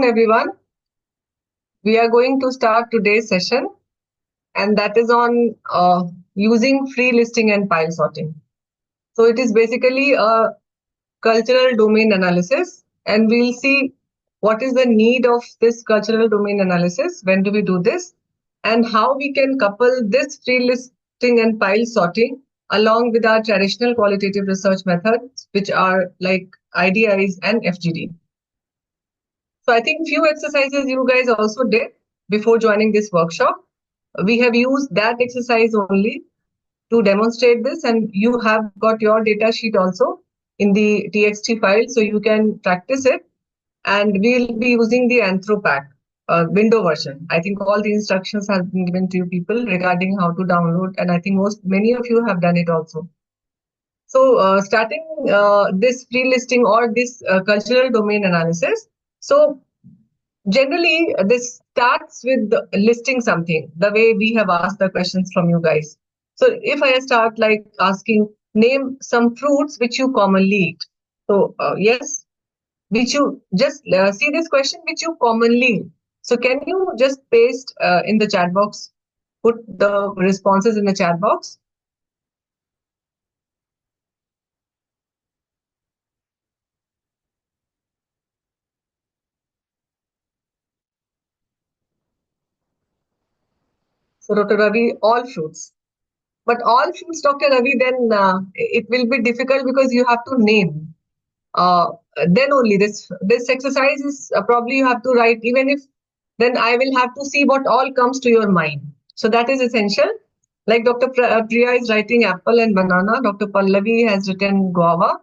everyone. We are going to start today's session, and that is on using free listing and pile sorting. So, it is basically a cultural domain analysis, and we'll see what is the need of this cultural domain analysis, when do we do this, and how we can couple this free listing and pile sorting along with our traditional qualitative research methods, which are like IDIs and FGD. So I think few exercises you guys also did before joining this workshop. We have used that exercise only to demonstrate this, and you have got your data sheet also in the TXT file, so you can practice it. And we'll be using the Anthropack window version. I think all the instructions have been given to you people regarding how to download, and I think many of you have done it also. So starting this free listing or this cultural domain analysis. So generally, this starts with listing something, the way we have asked the questions from you guys. So if I start like asking, name some fruits which you commonly eat. So yes, which you just see this question, which you commonly eat. So can you just paste in the chat box, put the responses in the chat box? So Dr. Ravi, all fruits. But all fruits, Dr. Ravi, then it will be difficult because you have to name. Uh, then only this exercise is probably you have to write, even if then I will have to see what all comes to your mind. So that is essential. Like Dr. Priya is writing apple and banana. Dr. Pallavi has written guava,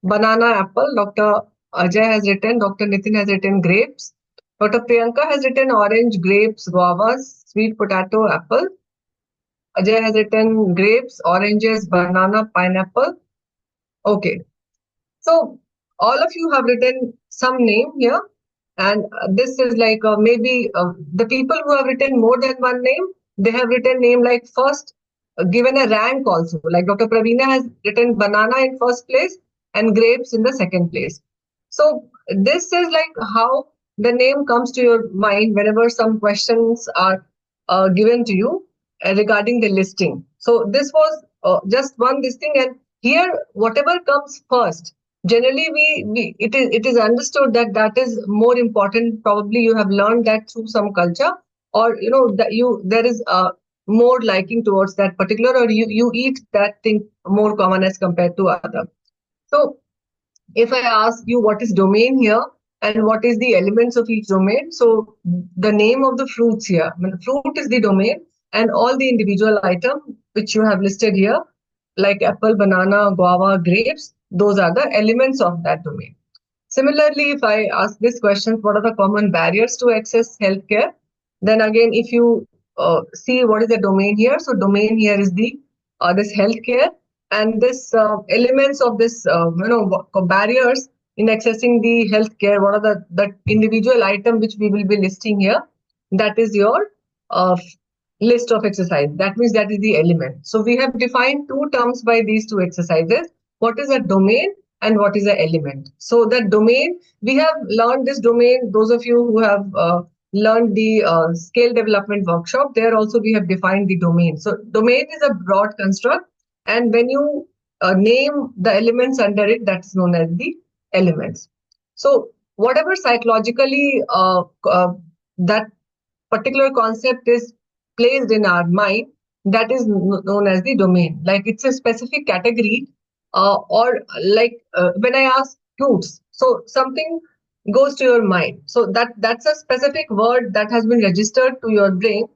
banana, apple. Dr. Ajay has written, Dr. Nitin has written grapes. Dr. Priyanka has written orange, grapes, guavas, sweet potato, apple. Ajay has written grapes, oranges, banana, pineapple. Okay. So all of you have written some name here, and this is like maybe the people who have written more than one name, they have written name like first, given a rank also. Like Dr. Praveena has written banana in first place and grapes in the second place. So this is like how the name comes to your mind whenever some questions are given to you regarding the listing. So this was just one listing, and here whatever comes first, generally we it is understood that that is more important. Probably you have learned that through some culture, or you know that you there is more liking towards that particular, or you eat that thing more common as compared to other. So if I ask you what is domain here and what is the elements of each domain, so the name of the fruits here, I mean, fruit is the domain, and all the individual item which you have listed here, like apple, banana, guava, grapes, those are the elements of that domain. Similarly, if I ask this question, what are the common barriers to access healthcare? Then again, if you see what is the domain here, so domain here is the this healthcare, and this elements of this barriers in accessing the healthcare. What are the individual item which we will be listing here? That is your uh, list of exercise. That means that is the element. So we have defined two terms by these two exercises. What is a domain and what is an element? So the domain, we have learned this domain. Those of you who have learned the scale development workshop, there also we have defined the domain. So domain is a broad construct, and when you name the elements under it, that's known as the elements. So whatever psychologically that particular concept is placed in our mind, that is known as the domain. Like it's a specific category, or like when I ask fruits, so something goes to your mind. So that's a specific word that has been registered to your brain,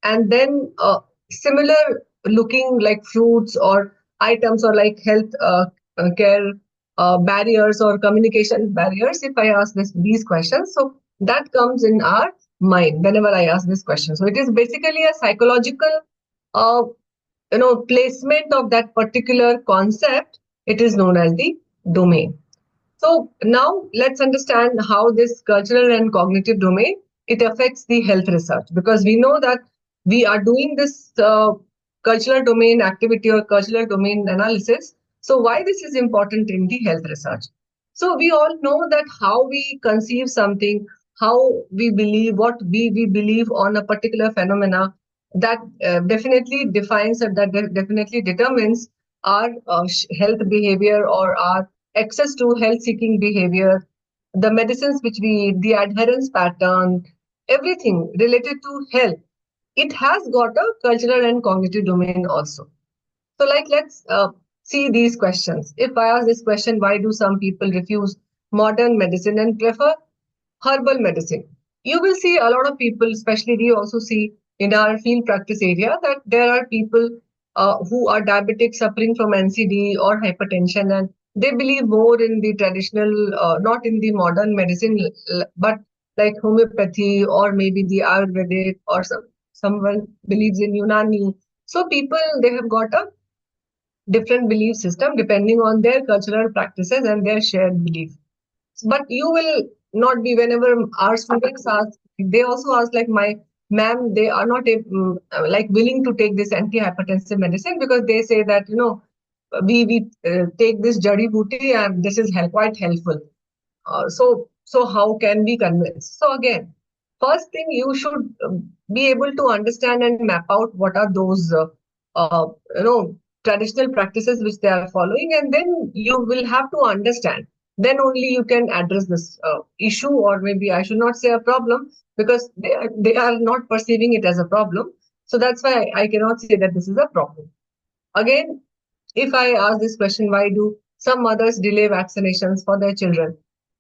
and then similar looking like fruits or items or like health care barriers or communication barriers. If I ask these questions, so that comes in our mind whenever I ask this question. So it is basically a psychological uh, placement of that particular concept. It is known as the domain. So now let's understand how this cultural and cognitive domain, it affects the health research, because we know that we are doing this cultural domain activity or cultural domain analysis. So why this is important in the health research? So we all know that how we conceive something, how we believe, what we believe on a particular phenomena, that definitely defines and definitely determines our health behavior or our access to health seeking behavior, the medicines which we eat, the adherence pattern, everything related to health. It has got a cultural and cognitive domain also. So, like, let's see these questions. If I ask this question, why do some people refuse modern medicine and prefer herbal medicine? You will see a lot of people, especially we also see in our field practice area, that there are people who are diabetic suffering from NCD or hypertension, and they believe more in the traditional, not in the modern medicine, but like homeopathy or maybe the Ayurvedic, or someone believes in Unani. So people, they have got a different belief system depending on their cultural practices and their shared belief. But you will not be, whenever our students ask, they also ask like, my ma'am, they are not like willing to take this antihypertensive medicine because they say that, we take this jari booty and this is quite helpful. So how can we convince? So again, first thing, you should be able to understand and map out what are those uh, you know traditional practices which they are following, and then you will have to understand. Then only you can address this issue, or maybe I should not say a problem, because they are not perceiving it as a problem. So that's why I cannot say that this is a problem. Again, if I ask this question, why do some mothers delay vaccinations for their children?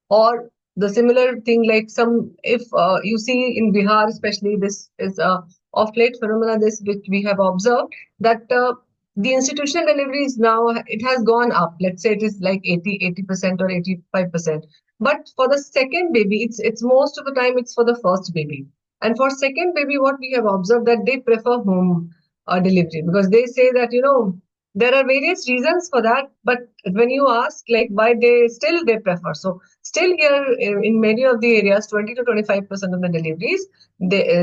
Or the similar thing, like some, if you see in Bihar, especially, this is a of late phenomena, this which we have observed, that the institutional deliveries now, it has gone up. Let's say it is like 80% or 85%. But for the second baby, it's most of the time it's for the first baby. And for second baby, what we have observed, that they prefer home delivery, because they say that, there are various reasons for that, but when you ask like why, they prefer. So still here in many of the areas, 20 to 25% of the deliveries,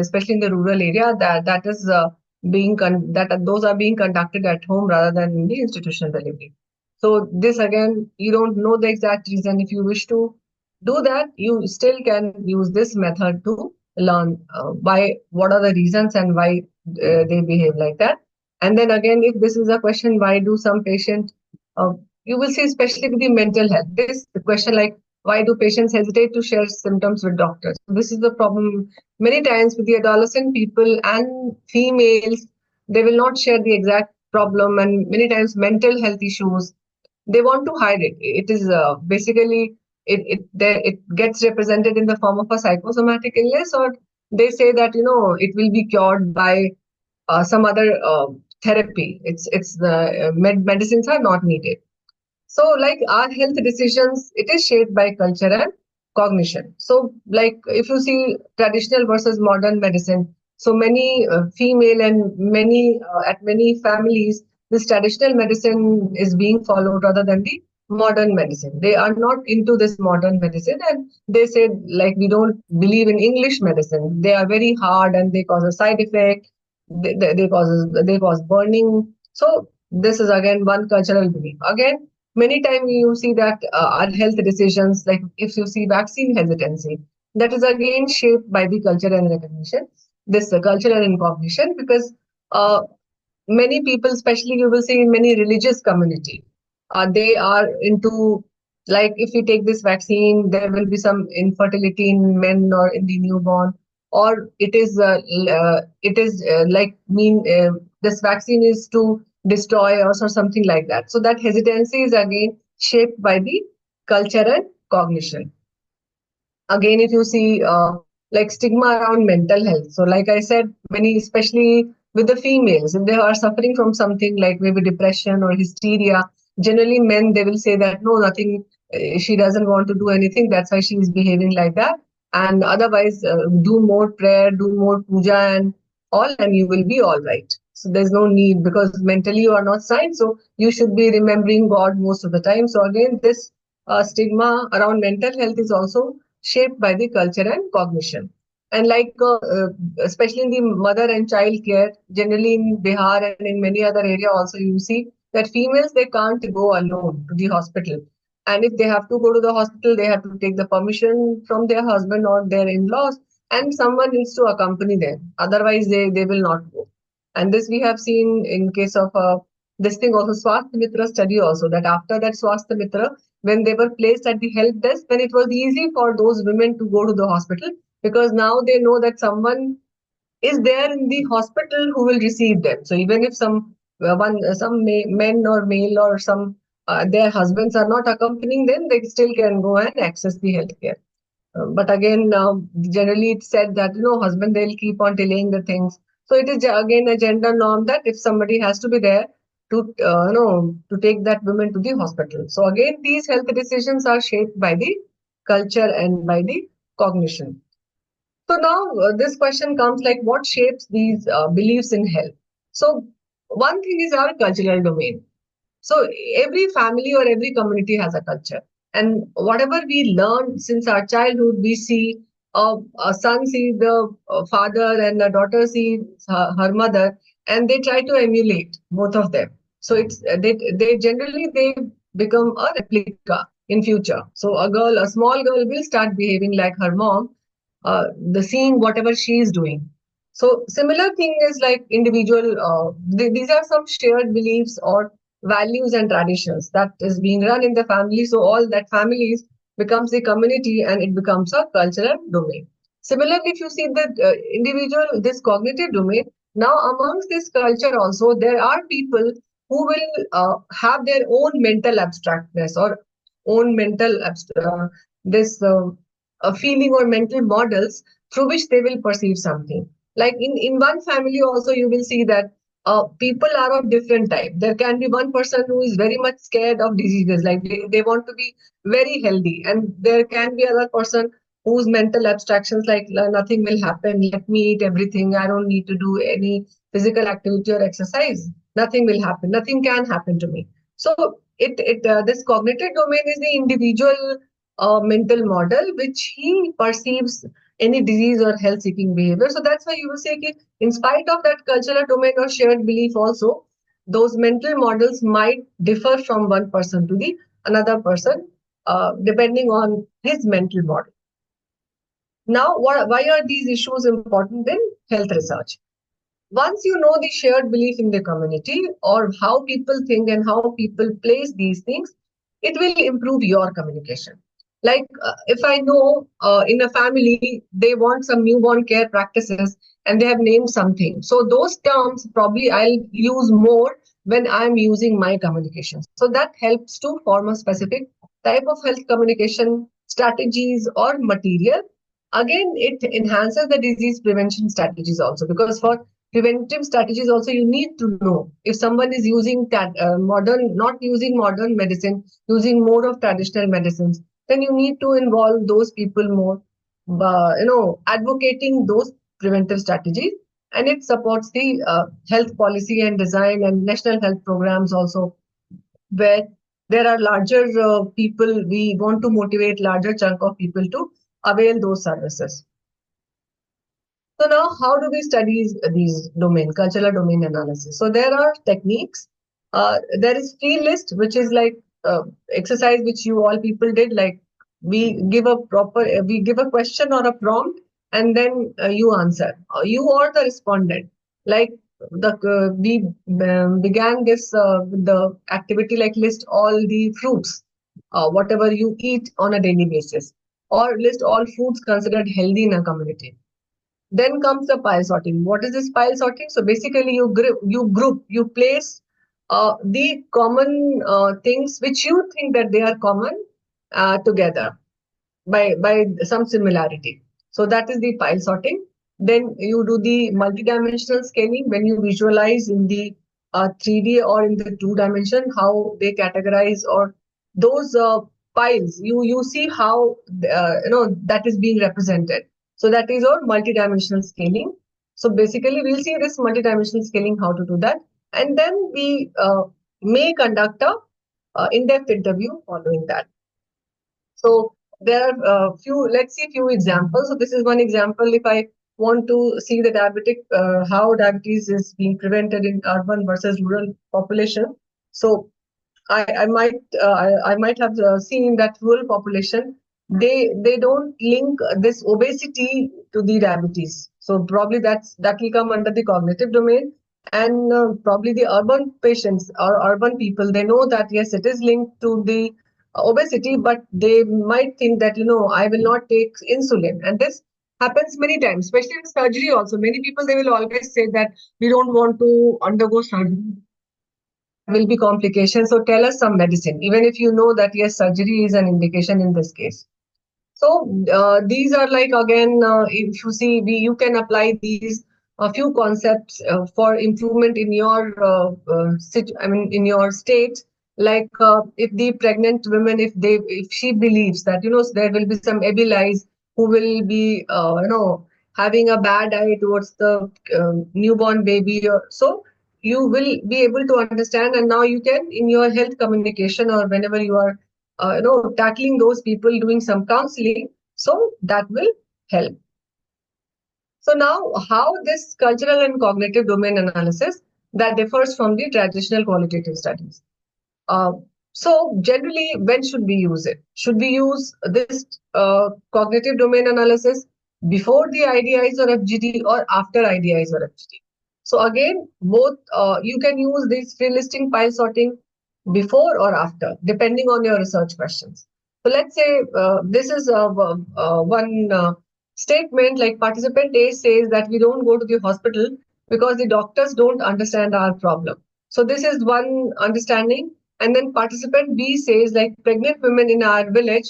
especially in the rural area, that is that those are being conducted at home rather than in the institutional delivery. So this again, you don't know the exact reason. If you wish to do that, you still can use this method to learn why, what are the reasons and why they behave like that. And then again, if this is a question, why do some patient, uh, you will see, especially with the mental health, this the question like, why do patients hesitate to share symptoms with doctors? This is the problem many times with the adolescent people and females. They will not share the exact problem, and many times mental health issues, they want to hide it. It is basically, it gets represented in the form of a psychosomatic illness, or they say that, it will be cured by some other therapy. It's the medicines are not needed. So, like, our health decisions, it is shaped by culture and cognition. So, like, if you see traditional versus modern medicine, so many female and many at many families, this traditional medicine is being followed rather than the modern medicine. They are not into this modern medicine, and they say like, we don't believe in English medicine. They are very hard and they cause a side effect. They cause burning. So this is again one cultural belief. Again, many times you see that our health decisions, like if you see vaccine hesitancy, that is again shaped by the culture and recognition, this cultural and cognition, because uh, many people, especially you will see in many religious community, they are into, like, if we take this vaccine, there will be some infertility in men or in the newborn, or it is like mean this vaccine is to destroy us or something like that. So that hesitancy is again shaped by the culture and cognition. Again, if you see like stigma around mental health, so like I said, many, especially with the females, if they are suffering from something like maybe depression or hysteria, generally men, they will say that no, nothing, she doesn't want to do anything, that's why she is behaving like that. And otherwise, do more prayer, do more puja and all, and you will be all right. So there's no need, because mentally you are not sane, so you should be remembering God most of the time. So again, this stigma around mental health is also shaped by the culture and cognition. And like, especially in the mother and child care, generally in Bihar and in many other area also, you see that females, they can't go alone to the hospital. And if they have to go to the hospital, they have to take the permission from their husband or their in-laws, and someone needs to accompany them. Otherwise, they will not go. And this we have seen in case of this thing also, Swasthya Mitra study also, that after that Swasthya Mitra, when they were placed at the help desk, then it was easy for those women to go to the hospital, because now they know that someone is there in the hospital who will receive them. So even if men or male or some their husbands are not accompanying them, they still can go and access the healthcare. But again, generally it's said that husband, they'll keep on delaying the things. So it is again a gender norm that if somebody has to be there to to take that woman to the hospital. So again, these health decisions are shaped by the culture and by the cognition. So now this question comes like, what shapes these beliefs in health? So one thing is our cultural domain. So every family or every community has a culture, and whatever we learn since our childhood, we see a son sees the father and a daughter sees her mother, and they try to emulate both of them. So it's they generally they become a replica in future. So a small girl will start behaving like her mom, the seeing whatever she is doing. So similar thing is like individual. These are some shared beliefs or values and traditions that is being run in the family. So all that families becomes a community and it becomes a cultural domain. Similarly, if you see the individual, this cognitive domain, now amongst this culture also, there are people who will have their own mental abstractness or own mental this a feeling or mental models through which they will perceive something. Like in one family also, you will see that people are of different type. There can be one person who is very much scared of diseases, like they want to be very healthy, and there can be other person whose mental abstractions like nothing will happen. Let me eat everything. I don't need to do any physical activity or exercise. Nothing will happen. Nothing can happen to me. So it this cognitive domain is the individual mental model which he perceives any disease or health seeking behavior. So that's why you will say that in spite of that cultural domain or shared belief also, those mental models might differ from one person to the another person, depending on his mental model. Now, why are these issues important in health research? Once you know the shared belief in the community or how people think and how people place these things, it will improve your communication. Like if I know in a family they want some newborn care practices and they have named something, so those terms probably I'll use more when I'm using my communication. So that helps to form a specific type of health communication strategies or material. Again, it enhances the disease prevention strategies also, because for preventive strategies also you need to know if someone is using modern, not using modern medicine, using more of traditional medicines, then you need to involve those people more, advocating those preventive strategies. And it supports the health policy and design and national health programs also, where there are larger people, we want to motivate larger chunk of people to avail those services. So now, how do we study these domain, cultural domain analysis? So there are techniques. There is free list, which is like exercise which you all people did. Like we give a question or a prompt, and then you answer. You or the respondent. Like we began this with the activity like list all the fruits, whatever you eat on a daily basis, or list all foods considered healthy in a community. Then comes the pile sorting. What is this pile sorting? So basically, you place the common things which you think that they are common together by some similarity. So that is the pile sorting. Then you do the multidimensional scaling when you visualize in the 3D or in the 2 dimension how they categorize or those piles. You see how that is being represented. So that is our multidimensional scaling. So basically, we'll see this multidimensional scaling how to do that, and then we may conduct a in-depth interview following that. So there are few, let's see few examples. So this is one example. If I want to see the how diabetes is being prevented in urban versus rural population. So I might have seen that rural population, they don't link this obesity to the diabetes. So probably that will come under the cognitive domain. And probably the urban patients or urban people, they know that yes, it is linked to the obesity, but they might think that, I will not take insulin. And this happens many times, especially in surgery also. Many people, they will always say that we don't want to undergo surgery, will be complications. So tell us some medicine, even if you know that yes, surgery is an indication in this case. So these are like, again, if you see, you can apply these a few concepts for improvement in your in your state. Like if the pregnant women, if she believes that there will be some abilies who will be having a bad eye towards the newborn baby, or so you will be able to understand, and now you can, in your health communication or whenever you are tackling those people, doing some counseling, so that will help. So now, how this cultural and cognitive domain analysis that differs from the traditional qualitative studies. uh, so generally, when should we use it? Should we use this cognitive domain analysis before the IDIs or FGD, or after IDIs or FGD? So again, both you can use this free listing pile sorting before or after, depending on your research questions. So let's say this is one statement, like participant A says that we don't go to the hospital because the doctors don't understand our problem. So this is one understanding. And then participant B says, like, pregnant women in our village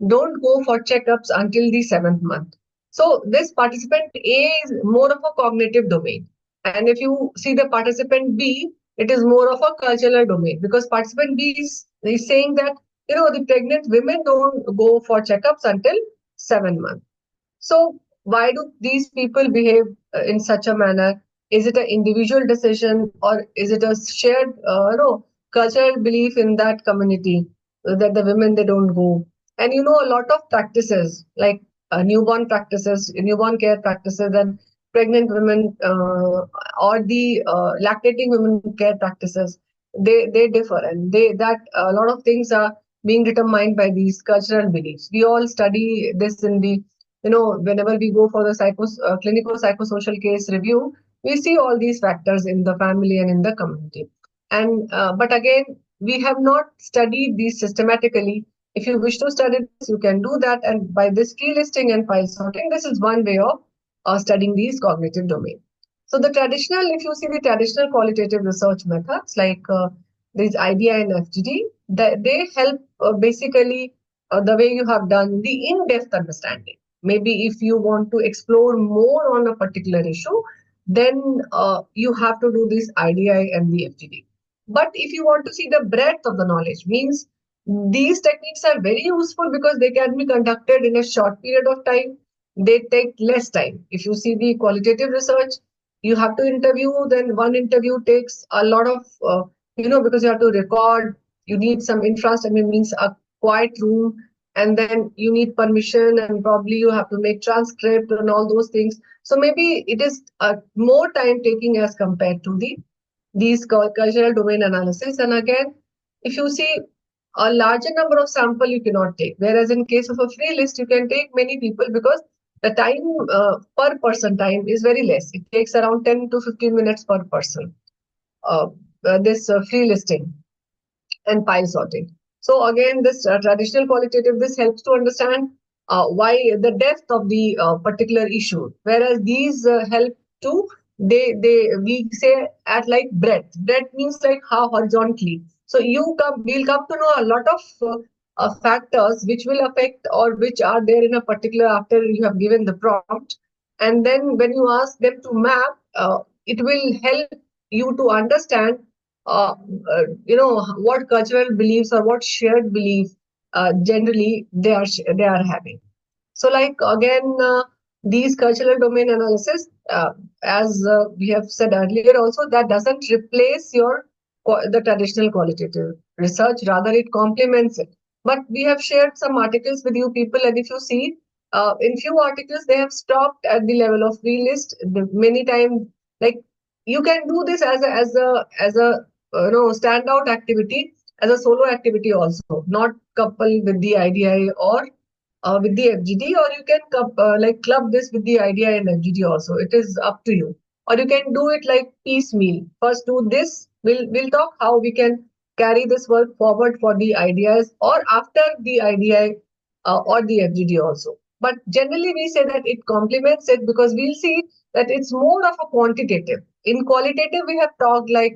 don't go for checkups until the seventh month. So this participant A is more of a cognitive domain. And if you see the participant B, it is more of a cultural domain, because participant B is saying that, the pregnant women don't go for checkups until 7 months. So why do these people behave in such a manner? Is it an individual decision, or is it a shared, cultural belief in that community that the women, they don't go? And a lot of practices like newborn practices, newborn care practices, and pregnant women or the lactating women care practices, they differ, and they that a lot of things are being determined by these cultural beliefs. We all study this in the whenever we go for the clinical psychosocial case review, we see all these factors in the family and in the community. And but again, we have not studied these systematically. If you wish to study this, you can do that. And by this key listing and file sorting, this is one way of studying these cognitive domain. So the traditional, if you see the traditional qualitative research methods like these IDI and FGD, they help basically the way you have done the in-depth understanding. Maybe if you want to explore more on a particular issue, then you have to do this IDI and the FGD. But if you want to see the breadth of the knowledge, means these techniques are very useful because they can be conducted in a short period of time. They take less time. If you see the qualitative research, you have to interview, then one interview takes a lot of, because you have to record, you need some infrastructure, means a quiet room, and then you need permission, and probably you have to make transcript and all those things. So maybe it is more time taking as compared to these cultural domain analysis. And again, if you see a larger number of sample, you cannot take, whereas in case of a free list, you can take many people, because the time per person time is very less. It takes around 10 to 15 minutes per person, uh, this free listing and pile sorting. So again, this traditional qualitative, this helps to understand why the depth of the particular issue, whereas these help to, they we say at like breadth. Breadth means like how horizontally. So we'll come to know a lot of factors which will affect, or which are there in a particular, after you have given the prompt, and then when you ask them to map, it will help you to understand what cultural beliefs or what shared belief generally they are having. So like again, these cultural domain analysis, as we have said earlier also, that doesn't replace the traditional qualitative research, rather it complements it. But we have shared some articles with you people, and if you see in few articles, they have stopped at the level of free list. Many times, like, you can do this as a standout activity, as a solo activity also, not couple with the IDI or with the FGD, or you can like club this with the IDI and FGD also. It is up to you. Or you can do it like piecemeal. First do this. We'll talk how we can carry this work forward for the IDIs or after the IDI or the FGD also. But generally we say that it complements it because we'll see that it's more of a quantitative. In qualitative, we have talked like,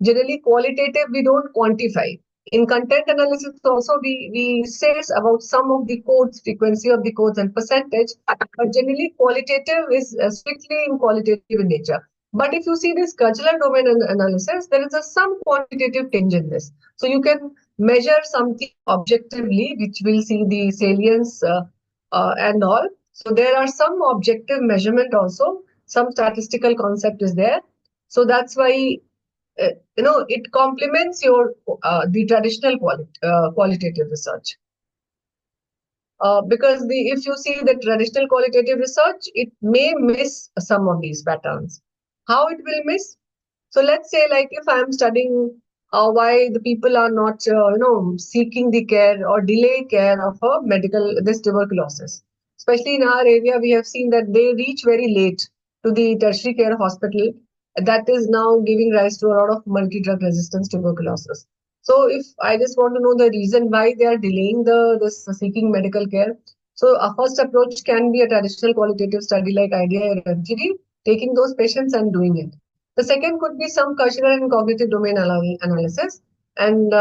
generally qualitative, we don't quantify. In content analysis also, we say about some of the codes, frequency of the codes and percentage, but generally qualitative is strictly in qualitative in nature. But if you see this cultural domain analysis, there is some quantitative tinge in this. So you can measure something objectively, which will see the salience and all. So there are some objective measurement also, some statistical concept is there. So that's why it complements your the traditional qualitative research. Because if you see the traditional qualitative research, it may miss some of these patterns. How it will miss? So let's say, like if I'm studying why the people are not, seeking the care or delay care of a this tuberculosis. Especially in our area, we have seen that they reach very late to the tertiary care hospital. That is now giving rise to a lot of multi-drug resistance tuberculosis. So if I just want to know the reason why they are delaying this seeking medical care, so a first approach can be a traditional qualitative study like IDI or FGD, taking those patients and doing it. The second could be some cultural and cognitive domain analysis. And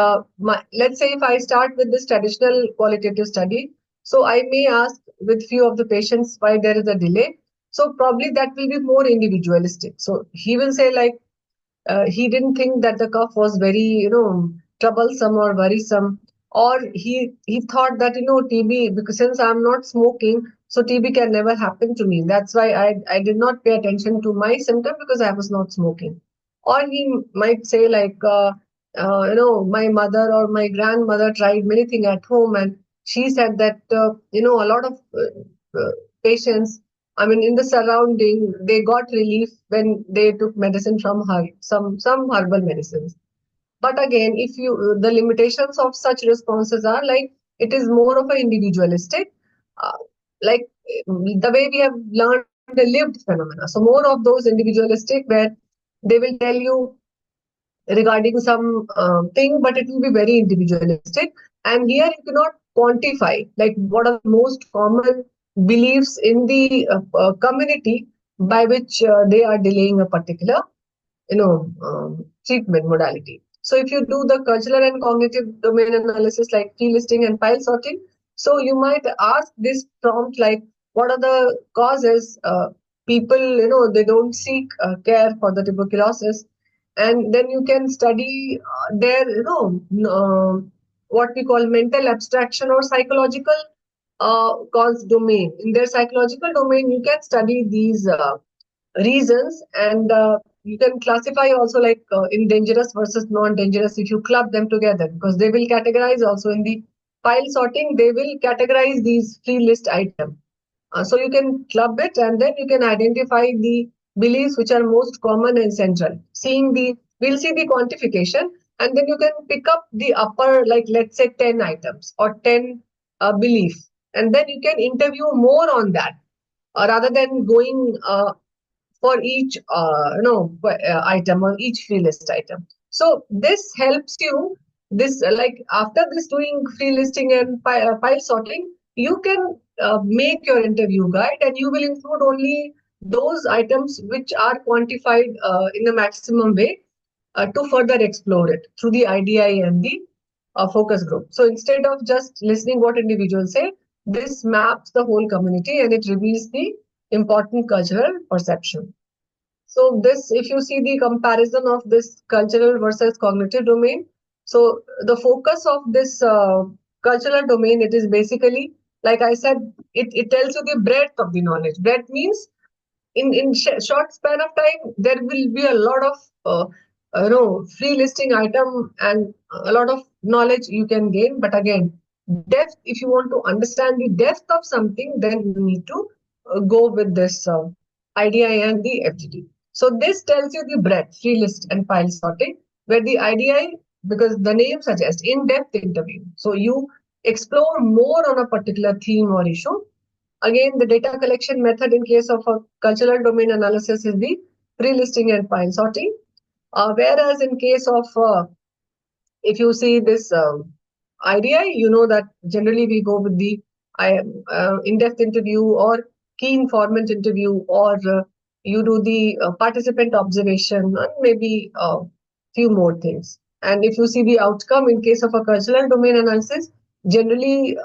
let's say if I start with this traditional qualitative study, so I may ask with few of the patients why there is a delay. So probably that will be more individualistic. So he will say like, he didn't think that the cough was very, troublesome or worrisome, or he thought that TB, because since I'm not smoking, so TB can never happen to me. That's why I did not pay attention to my symptom because I was not smoking. Or he might say like, my mother or my grandmother tried many things at home, and she said that a lot of patients, I mean, in the surrounding, they got relief when they took medicine from her, some herbal medicines. But again, if you the limitations of such responses are like it is more of an individualistic, uh, like the way we have learned the lived phenomena. So more of those individualistic where they will tell you regarding some thing, but it will be very individualistic. And here you cannot quantify like what are the most common beliefs in the community by which they are delaying a particular treatment modality. So if you do the cultural and cognitive domain analysis like tree listing and pile sorting, so you might ask this prompt like, what are the causes people, they don't seek care for the tuberculosis, and then you can study their, what we call mental abstraction or psychological cause domain. In their psychological domain, you can study these reasons, and you can classify also like in dangerous versus non-dangerous if you club them together, because they will categorize also in the file sorting, they will categorize these free list items. So you can club it and then you can identify the beliefs which are most common and central. We'll see the quantification, and then you can pick up the upper, like let's say 10 items or 10 beliefs, and then you can interview more on that rather than going for each item or each free list item. So this helps you. This like after this doing free listing and file sorting, you can make your interview guide, and you will include only those items which are quantified in the maximum way to further explore it through the IDI and the focus group. So instead of just listening what individuals say, this maps the whole community and it reveals the important cultural perception. So this, if you see the comparison of this cultural versus cognitive domain, so the focus of this cultural domain, it is basically, like I said, it tells you the breadth of the knowledge. Breadth means in short span of time, there will be a lot of free listing item and a lot of knowledge you can gain. But again, depth, if you want to understand the depth of something, then you need to go with this IDI and the FGD. So this tells you the breadth, free list and file sorting, where the IDI because the name suggests in-depth interview. So you explore more on a particular theme or issue. Again, the data collection method in case of a cultural domain analysis is the pre-listing and file sorting. Whereas in case of if you see this IDI, you know that generally we go with the in-depth interview or key informant interview, or you do the participant observation and maybe a few more things. And if you see the outcome in case of a cultural domain analysis, generally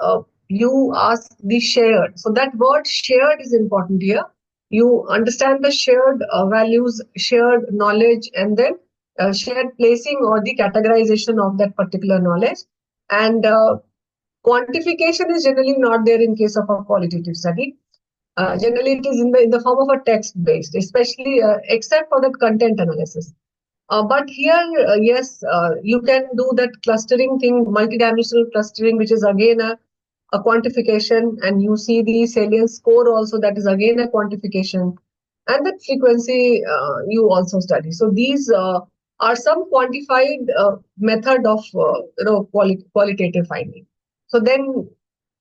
you ask the shared. So that word shared is important here. You understand the shared values, shared knowledge, and then shared placing or the categorization of that particular knowledge. And quantification is generally not there in case of a qualitative study. Generally, it is in the form of a text based, especially except for that content analysis. But here, yes, you can do that clustering thing, multidimensional clustering, which is again a quantification, and you see the salience score also, that is again a quantification, and that frequency you also study. So these are some quantified method of qualitative finding. So then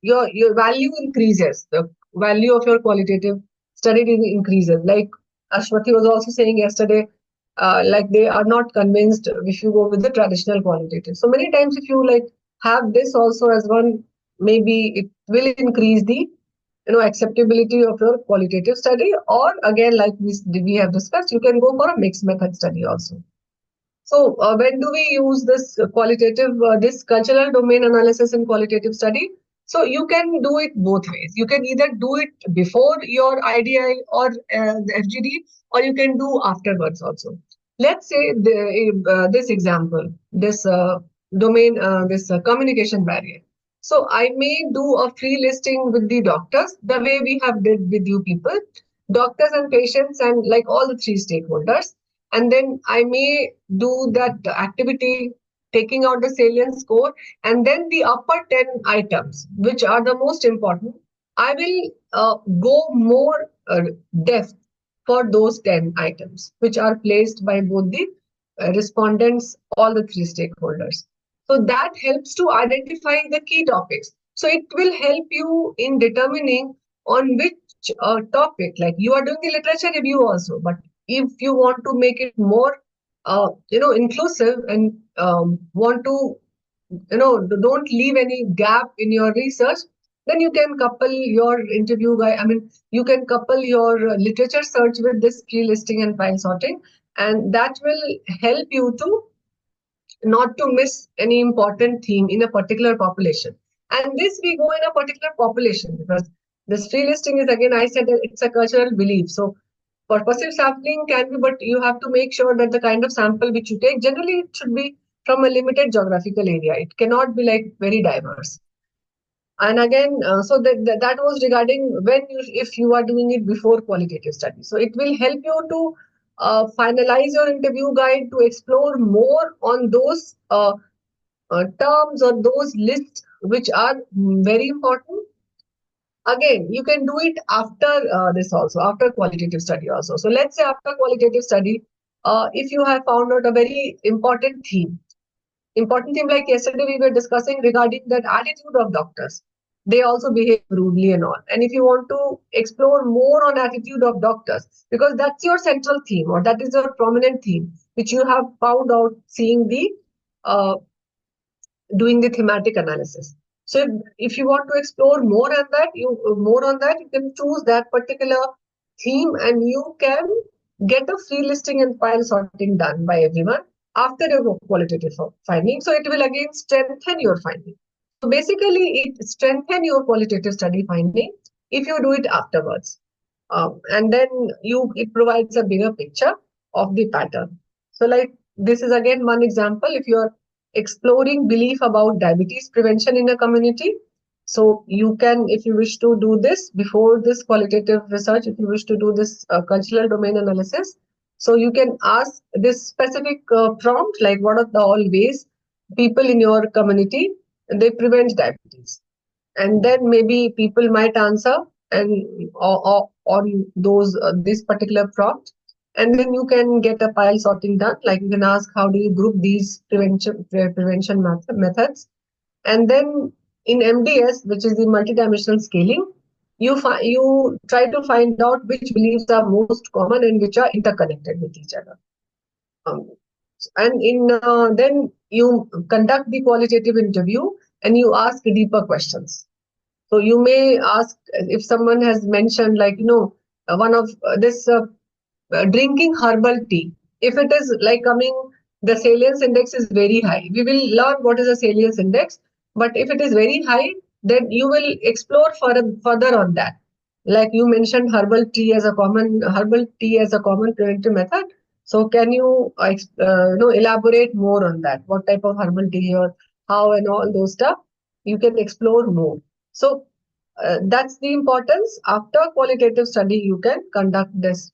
your value increases, the value of your qualitative study increases. Like Ashwati was also saying yesterday, like they are not convinced if you go with the traditional qualitative. So many times if you like have this also as one, maybe it will increase the acceptability of your qualitative study. Or again, like we have discussed, you can go for a mixed method study also. So when do we use this qualitative, this cultural domain analysis in qualitative study? So you can do it both ways. You can either do it before your IDI or the FGD, or you can do afterwards also. Let's say this example, this domain, this communication barrier. So I may do a free listing with the doctors, the way we have did with you people, doctors and patients, and like all the three stakeholders. And then I may do that activity, taking out the salient score, and then the upper 10 items, which are the most important. I will go more depth for those 10 items, which are placed by both the respondents, all the three stakeholders. So that helps to identify the key topics. So it will help you in determining on which topic, like you are doing the literature review also, but if you want to make it more inclusive and want to don't leave any gap in your research, then you can couple your interview guide, I mean you can couple your literature search with this key listing and file sorting, and that will help you to not to miss any important theme in a particular population. And this we go in a particular population because this free listing is, again I said, it's a cultural belief. So purposive sampling can be, but you have to make sure that the kind of sample which you take, generally it should be from a limited geographical area. It cannot be like very diverse. And again, so that was regarding when if you are doing it before qualitative study. So it will help you to finalize your interview guide, to explore more on those terms or those lists which are very important. Again, you can do it after this also, after qualitative study also. So let's say after qualitative study, if you have found out a very important theme like yesterday we were discussing regarding that attitude of doctors. They also behave rudely and all. And if you want to explore more on attitude of doctors, because that's your central theme or that is your prominent theme, which you have found out seeing the uh, doing the thematic analysis. So if you want to explore more on that, you can choose that particular theme, and you can get a free listing and file sorting done by everyone after your qualitative finding. So it will again strengthen your finding. So basically, it strengthen your qualitative study finding if you do it afterwards, and then it provides a bigger picture of the pattern. So like this is again one example. If you are exploring belief about diabetes prevention in a community, so you can, if you wish to do this before this qualitative research, if you wish to do this cultural domain analysis, so you can ask this specific prompt, like what are the all ways people in your community they prevent diabetes, and then maybe people might answer and on those this particular prompt, And then you can get a pile sorting done. Like you can ask, how do you group these prevention methods? And then in MDS, which is the multidimensional scaling, you try to find out which beliefs are most common and which are interconnected with each other. Um, and in then you conduct the qualitative interview and you ask deeper questions. So you may ask if someone has mentioned, like, one of this drinking herbal tea. If it is like coming, the salience index is very high. We will learn what is the salience index, but if it is very high, then you will explore further on that. Like you mentioned, herbal tea as a common preventive method. So can you elaborate more on that? What type of herbal tea or how and all those stuff? You can explore more. So that's the importance. After qualitative study, you can conduct this.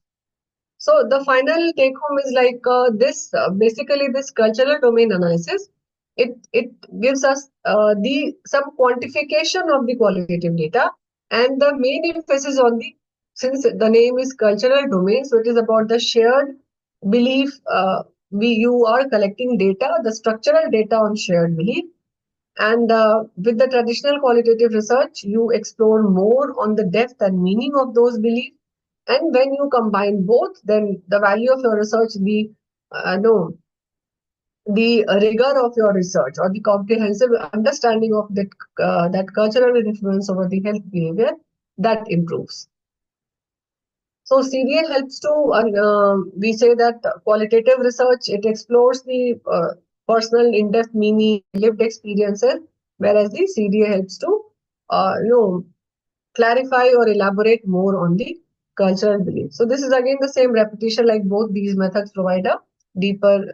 So the final take home is like this. Basically, this cultural domain analysis, it gives us the some quantification of the qualitative data, and the main emphasis on the, since the name is cultural domain, so it is about the shared belief. We you are collecting data, the structural data on shared belief, and with the traditional qualitative research, you explore more on the depth and meaning of those beliefs. And when you combine both, then the value of your research, no, the rigor of your research or the comprehensive understanding of that cultural influence over the health behavior, that improves. So CDA helps to, we say that qualitative research, it explores the personal in-depth meaning, lived experiences, whereas the CDA helps to, clarify or elaborate more on the cultural beliefs. So this is again the same repetition, like both these methods provide a deeper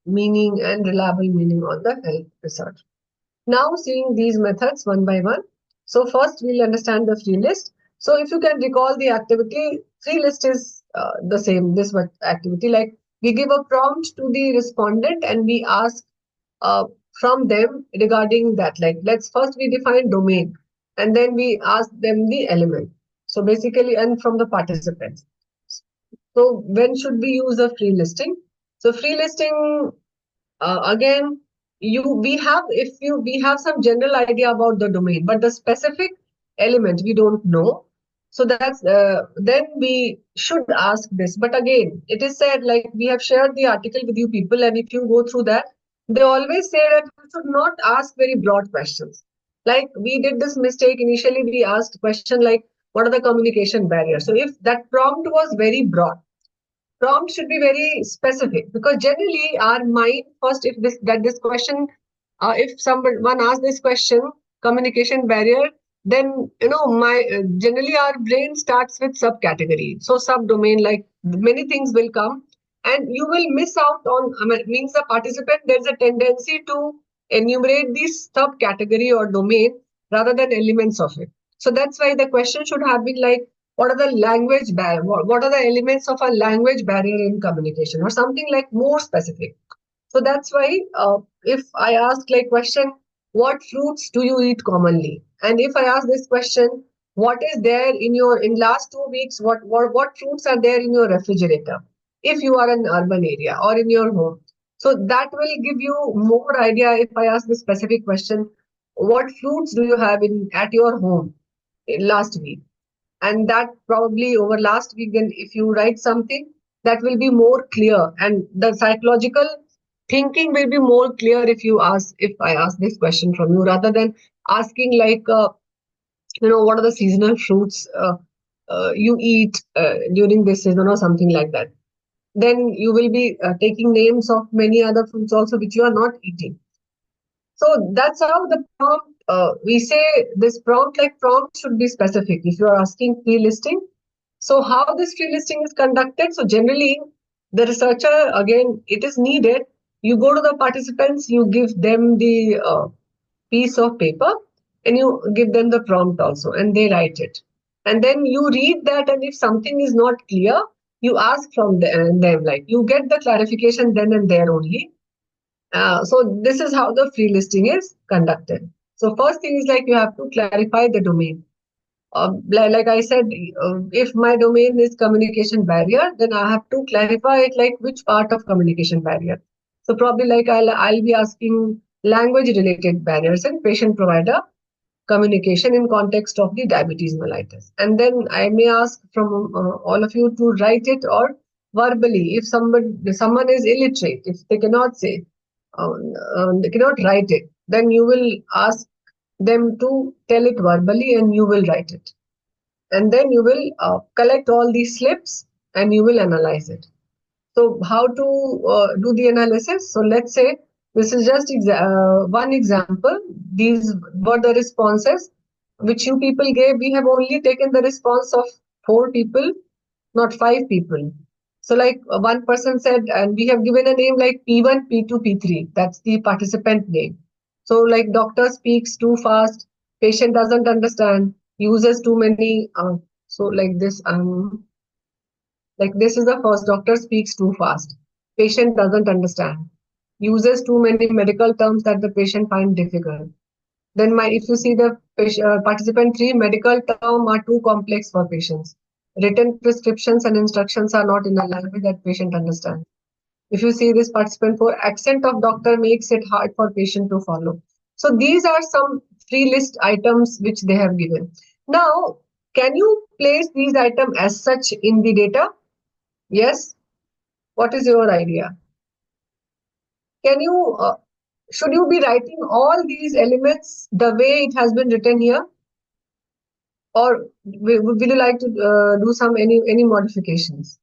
meaning and reliable meaning on the health research. Now seeing these methods one by one. So first we'll understand the free list. So if you can recall the activity, free list is the same, this activity, like we give a prompt to the respondent and we ask uh, from them regarding that. Like let's first we define domain and then we ask them the element. So basically, and from the participants. So when should we use a free listing? So free listing, again, you we have if you we have some general idea about the domain, but the specific element we don't know. So that's then we should ask this. But again, it is said, like we have shared the article with you people, and if you go through that, they always say that you should not ask very broad questions. Like we did this mistake initially, we asked question like, what are the communication barriers? So if that prompt was very broad, prompt should be very specific, because generally our mind first, if this question, if someone asks this question, communication barrier, then my generally our brain starts with subcategory, so subdomain, like many things will come, and you will miss out on, means the participant, there's a tendency to enumerate this subcategory or domain rather than elements of it. So that's why the question should have been like, what are the language barrier, what are the elements of a language barrier in communication, or something like more specific. So that's why if I ask like question, what fruits do you eat commonly, and if I ask this question, what is there in last 2 weeks, what fruits are there in your refrigerator, if you are in urban area or in your home. So that will give you more idea. If I ask this specific question, what fruits do you have in at your home in last week, and that probably over last week, then if you write something, that will be more clear, and the psychological thinking will be more clear if I ask this question from you, rather than asking like what are the seasonal fruits you eat during this season or something like that. Then you will be taking names of many other fruits also which you are not eating. So that's how the prompt, we say this prompt, like prompt should be specific if you are asking free listing. So how this free listing is conducted? So generally, the researcher, again, it is needed. You go to the participants, you give them the piece of paper, and you give them the prompt also, and they write it. And then you read that, and if something is not clear, you ask from them, like you get the clarification then and there only. So this is how the free listing is conducted. So first thing is like you have to clarify the domain. Like I said, if my domain is communication barrier, then I have to clarify it like which part of communication barrier. So probably like I'll be asking language related barriers and patient provider communication in context of the diabetes mellitus. And then I may ask from all of you to write it or verbally. If someone is illiterate, if they cannot say, they cannot write it, then you will ask them to tell it verbally and you will write it. And then you will collect all these slips and you will analyze it. So how to do the analysis? So let's say this is just one example. These were the responses which you people gave. We have only taken the response of 4 people, not 5 people. So like one person said, and we have given a name like P1, P2, P3. That's the participant name. So like doctor speaks too fast, patient doesn't understand, uses too many. So like this is the first, doctor speaks too fast. Patient doesn't understand. Uses too many medical terms that the patient find difficult. Then if you see the participant 3, medical term are too complex for patients. Written prescriptions and instructions are not in a language that patient understands. If you see this participant 4, accent of doctor makes it hard for patient to follow. So these are some free list items which they have given. Now, can you place these items as such in the data? Yes. What is your idea? Can you, should you be writing all these elements the way it has been written here? Or will you like to do any modifications?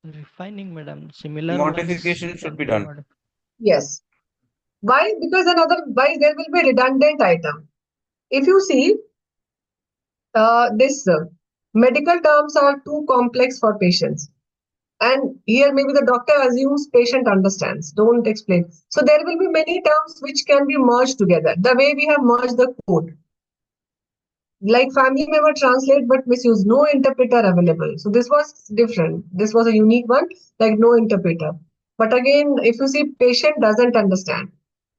Refining, madam. Similar ones Modification should can be be done. modified. Yes. Why? Because otherwise there will be redundant item. If you see this medical terms are too complex for patients. And here maybe the doctor assumes patient understands, don't explain. So there will be many terms which can be merged together. The way we have merged the code. Like family member translate but misuse, no interpreter available. So this was different. This was a unique one, like no interpreter. But again, if you see patient doesn't understand,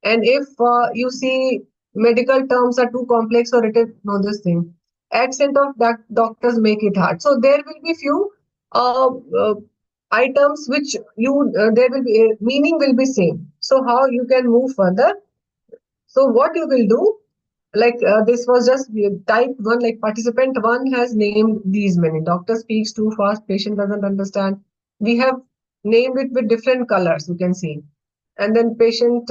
and if you see medical terms are too complex or written, no this thing, accent of that doctors make it hard. So there will be few uh, uh, items which you there will be meaning will be same. So how you can move further? So what you will do, like this was just type 1, like participant 1 has named these many. Doctor speaks too fast, patient doesn't understand. We have named it with different colors, you can see. And then patient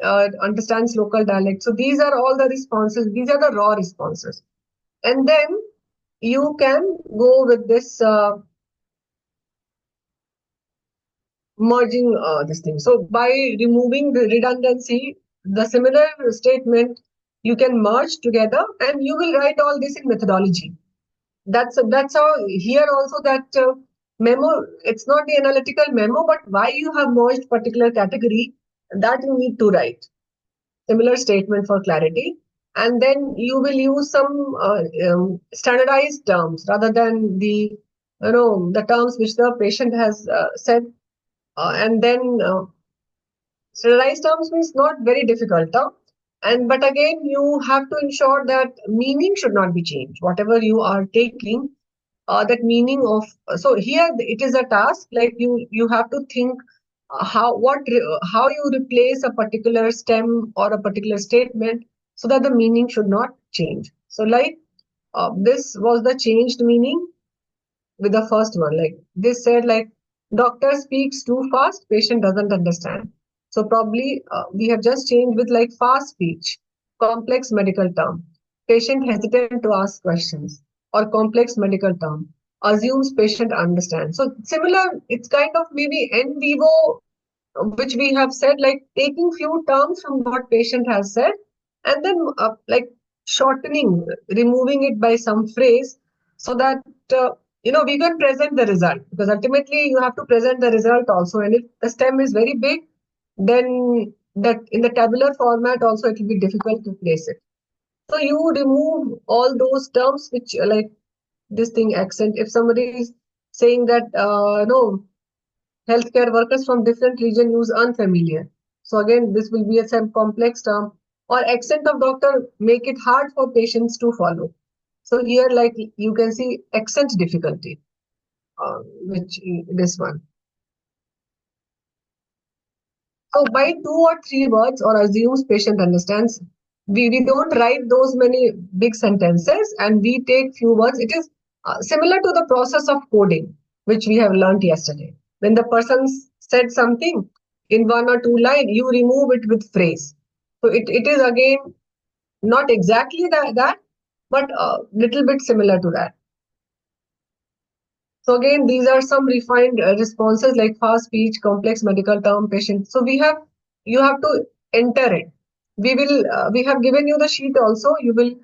understands local dialect. So these are all the responses. These are the raw responses. And then you can go with this merging this thing. So by removing the redundancy, the similar statement you can merge together, and you will write all this in methodology. That's how here also that memo. It's not the analytical memo, but why you have merged particular category that you need to write similar statement for clarity, and then you will use some standardized terms rather than the terms which the patient has said, and then standardized terms means not very difficult, huh? And but again, you have to ensure that meaning should not be changed. Whatever you are taking, that meaning of so here it is a task like you have to think how you replace a particular stem or a particular statement so that the meaning should not change. So like this was the changed meaning with the first one. Like this said, like doctor speaks too fast, patient doesn't understand. So probably we have just changed with like fast speech, complex medical term, patient hesitant to ask questions, or complex medical term, assumes patient understands. So similar, it's kind of maybe en vivo, which we have said, like taking few terms from what patient has said, and then like shortening, removing it by some phrase, so that uh, we can present the result, because ultimately you have to present the result also. And if the stem is very big, then that in the tabular format also it will be difficult to place it. So you remove all those terms which like this thing accent. If somebody is saying that no, healthcare workers from different region use unfamiliar. So again, this will be a some complex term. or accent of doctor make it hard for patients to follow. So here, like you can see accent difficulty, which this one. So by 2 or 3 words or assumes patient understands. We don't write those many big sentences and we take few words. It is similar to the process of coding, which we have learned yesterday. When the person said something in 1 or 2 lines, you remove it with phrase. So it is again not exactly that, but a little bit similar to that. So again, these are some refined responses like fast speech, complex medical term, patient. So you have to enter it. We have given you the sheet also. You will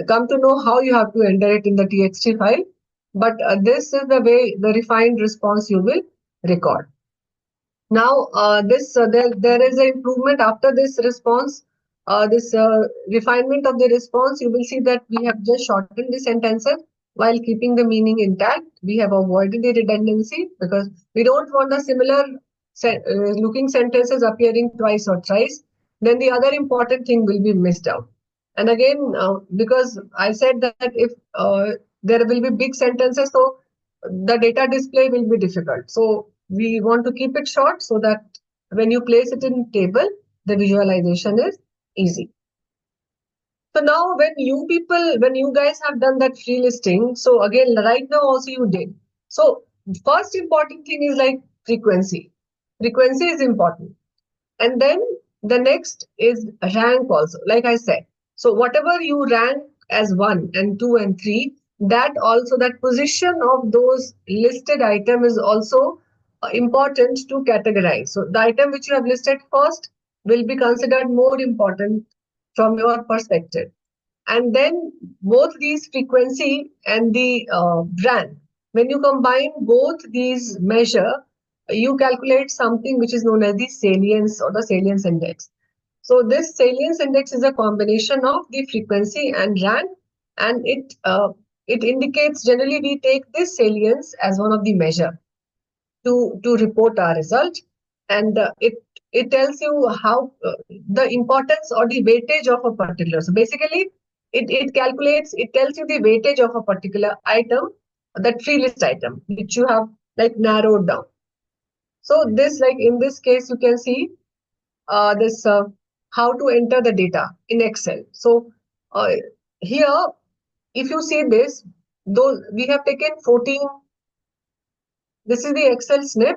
come to know how you have to enter it in the TXT file. But this is the way, the refined response you will record. Now, there is an improvement after this response, this refinement of the response. You will see that we have just shortened the sentences while keeping the meaning intact. We have avoided the redundancy because we don't want the similar looking sentences appearing twice or thrice. Then the other important thing will be missed out. And again, because I said that if there will be big sentences, so the data display will be difficult. So we want to keep it short so that when you place it in table, the visualization is easy. So now when you guys have done that free listing, so again, right now also you did. So first important thing is like frequency. Frequency is important. And then the next is rank also, like I said. So whatever you rank as 1 and 2 and 3, that position of those listed item is also important to categorize. So the item which you have listed first will be considered more important from your perspective. And then both these frequency and the rank, when you combine both these measure, you calculate something which is known as the salience or the salience index. So this salience index is a combination of the frequency and rank, and it indicates, generally we take this salience as one of the measure to report our result, and it tells you how the importance or the weightage of a particular. So basically, it tells you the weightage of a particular item, that free list item, which you have like narrowed down. So this, like in this case, you can see this how to enter the data in Excel. So uh, here, if you see this, though we have taken 14. This is the Excel snip.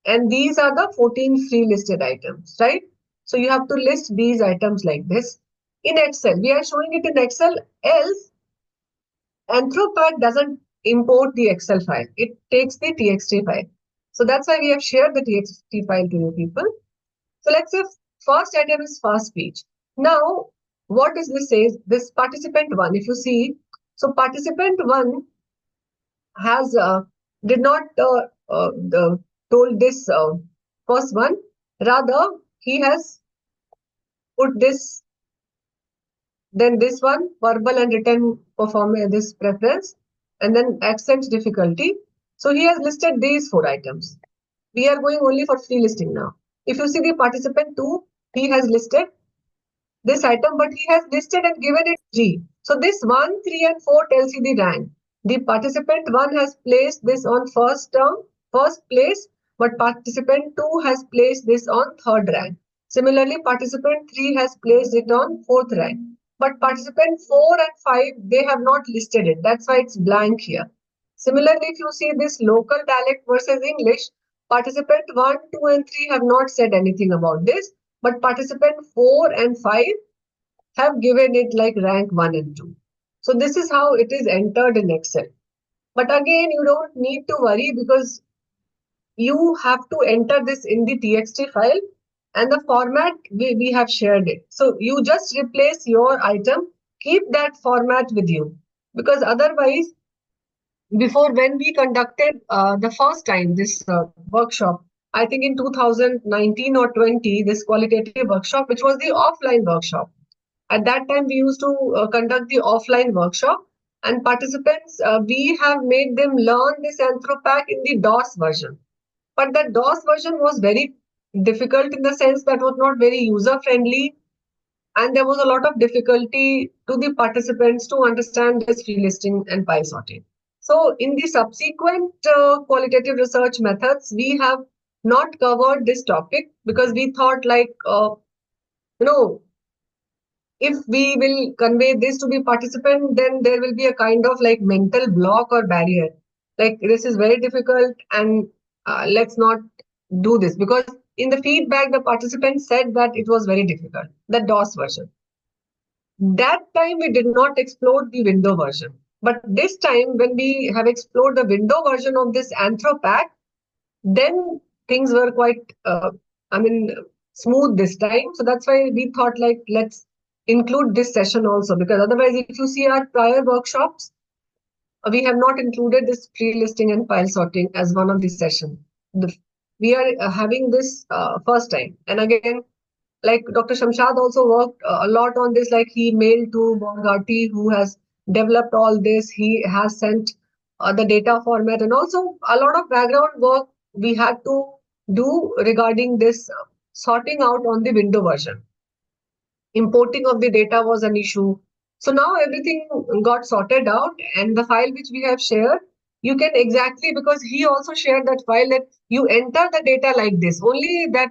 And these are the 14 free listed items, right? So you have to list these items like this in Excel. We are showing it in Excel, else Anthropath doesn't import the Excel file. It takes the TXT file. So that's why we have shared the TXT file to you people. So let's say first item is fast speech. Now, what does this say? This participant one, if you see, so participant one has did not told this first one. Rather, he has put this, then this one, verbal and written perform this preference, and then accent difficulty. So he has listed these 4 items. We are going only for free listing now. If you see the participant 2, he has listed this item, but he has listed and given it 3. So this 1, 3, and 4 tells you the rank. The participant 1 has placed this on first place, but participant 2 has placed this on third rank. Similarly, participant 3 has placed it on fourth rank. But participant 4 and 5, they have not listed it. That's why it's blank here. Similarly, if you see this local dialect versus English, participant 1, 2, and 3 have not said anything about this, but participant 4 and 5 have given it like rank 1 and 2. So this is how it is entered in Excel. But again, you don't need to worry because you have to enter this in the TXT file and the format we have shared it. So you just replace your item, keep that format with you, because otherwise, before when we conducted the first time this workshop, I think in 2019 or 20, this qualitative workshop, which was the offline workshop. At that time, we used to conduct the offline workshop, and participants, we have made them learn this Anthropac in the DOS version. But the DOS version was very difficult in the sense that was not very user friendly, and there was a lot of difficulty to the participants to understand this free listing and pile sorting. So in the subsequent qualitative research methods, we have not covered this topic because we thought like, you know, if we will convey this to the participant, then there will be a kind of like mental block or barrier. Like this is very difficult and let's not do this because in the feedback, the participant said that it was very difficult, the DOS version. That time we did not explore the window version. But this time when we have explored the window version of this Anthropack, then things were quite, I mean, smooth this time. So that's why we thought like, let's include this session also, because otherwise if you see our prior workshops, we have not included this pre-listing and file sorting as one of the sessions. We are having this first time. And again, like Dr. Shamshad also worked a lot on this, like he mailed to Bongati who has developed all this. He has sent the data format and also a lot of background work we had to do regarding this sorting out on the window version. Importing of the data was an issue. So now everything got sorted out and the file which we have shared, you can exactly, because he also shared that file that you enter the data like this, only that,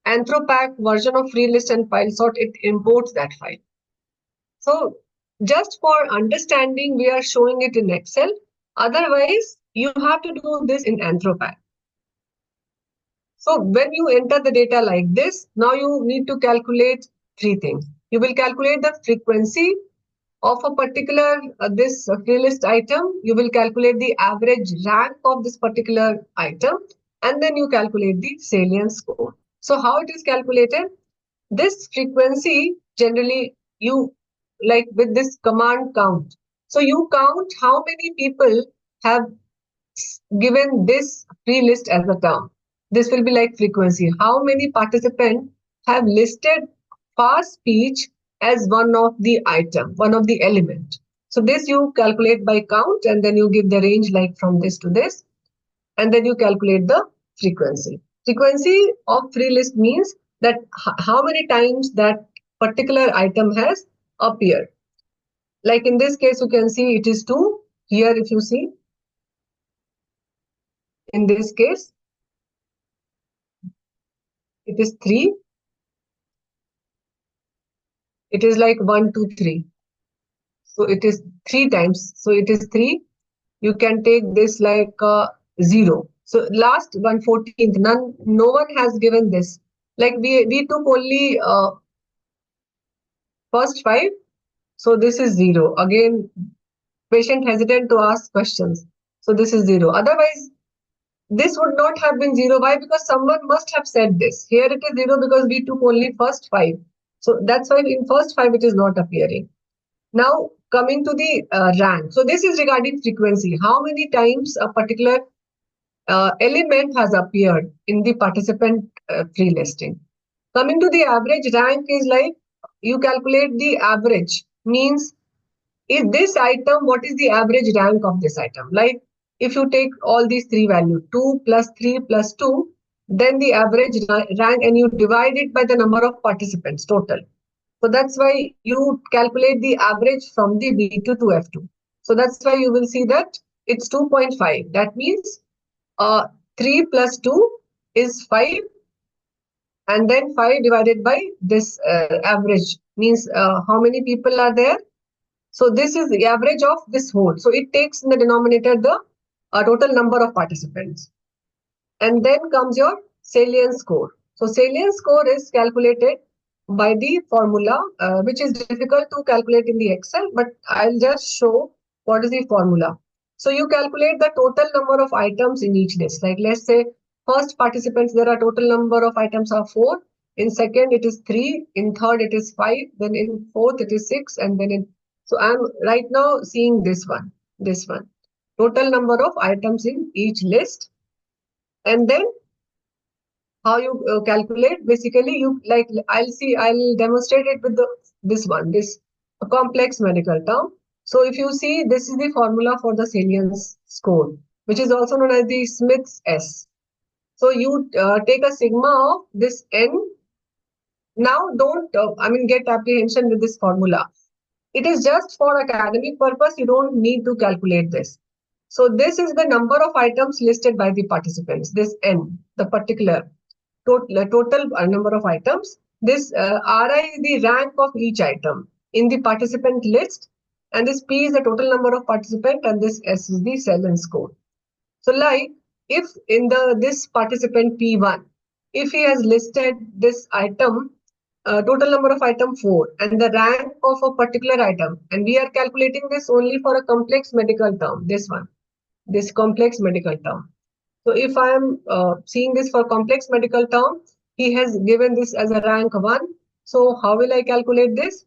Anthropack version of free list and file sort, it imports that file. So just for understanding, we are showing it in Excel. Otherwise, you have to do this in Anthropack. So when you enter the data like this, now you need to calculate three things. You will calculate the frequency of a particular this free list item. You will calculate the average rank of this particular item, and then you calculate the salience score. So how it is calculated? This frequency generally you like with this command count. So you count how many people have given this free list as a term. This will be like frequency. How many participants have listed fast speech as one of the item, one of the element. So this you calculate by count and then you give the range like from this to this and then you calculate the frequency. Frequency of free list means that how many times that particular item has appeared. Like in this case, you can see it is 2. Here, if you see, in this case, it is 3. It is like 1, 2, 3. So it is 3 times. So it is 3. You can take this like 0. So last 1/14th, no one has given this. Like we took only first 5. So this is 0. Again, patient hesitant to ask questions. So this is 0. Otherwise, this would not have been 0. Why? Because someone must have said this. Here it is 0 because we took only first 5. So that's why in first 5 it is not appearing. Now coming to the rank. So this is regarding frequency. How many times a particular element has appeared in the participant free listing. Coming to the average rank is like you calculate the average. Means is this item, what is the average rank of this item? Like if you take all these 3 values, 2 plus 3 plus 2, then the average rank and you divide it by the number of participants total. So that's why you calculate the average from the B2 to F2. So that's why you will see that it's 2.5. That means 3 plus 2 is 5 and then 5 divided by this average means how many people are there. So this is the average of this whole. So it takes in the denominator the total number of participants. And then comes your salience score. So salience score is calculated by the formula, which is difficult to calculate in the Excel, but I'll just show what is the formula. So you calculate the total number of items in each list. Like let's say first participants, there are total number of items are 4. In second, it is 3. In third, it is 5. Then in fourth, it is 6. And then in, so I'm right now seeing this one. Total number of items in each list. And then how you calculate, basically you like, I'll demonstrate it with this a complex medical term. So if you see, this is the formula for the salience score, which is also known as the Smith's S. So you take a sigma of this n Now don't, get apprehension with this formula. It is just for academic purpose. You don't need to calculate this. So this is the number of items listed by the participants. This N, the particular total number of items. This RI is the rank of each item in the participant list, and this P is the total number of participant, and this S is the salience score. So, like if in this participant P1, if he has listed this item, total number of item 4, and the rank of a particular item, and we are calculating this only for a complex medical term, this one, this complex medical term. So if I am seeing this for complex medical term, he has given this as a rank 1. So how will I calculate this?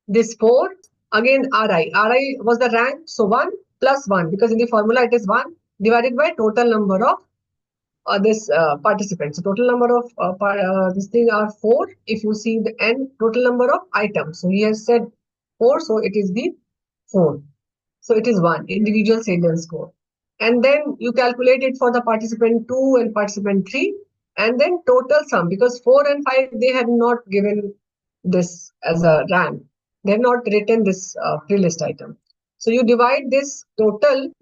This 4, again RI. RI was the rank, so 1 plus 1, because in the formula it is 1 divided by total number of this participants. So total number of this thing are 4. If you see the N, total number of items. So he has said 4, so it is the 4. So it is 1, individual salience score. And then you calculate it for the participant 2 and participant 3, and then total sum, because 4 and 5, they have not given this as a rank. They have not written this pre-list item. So you divide this total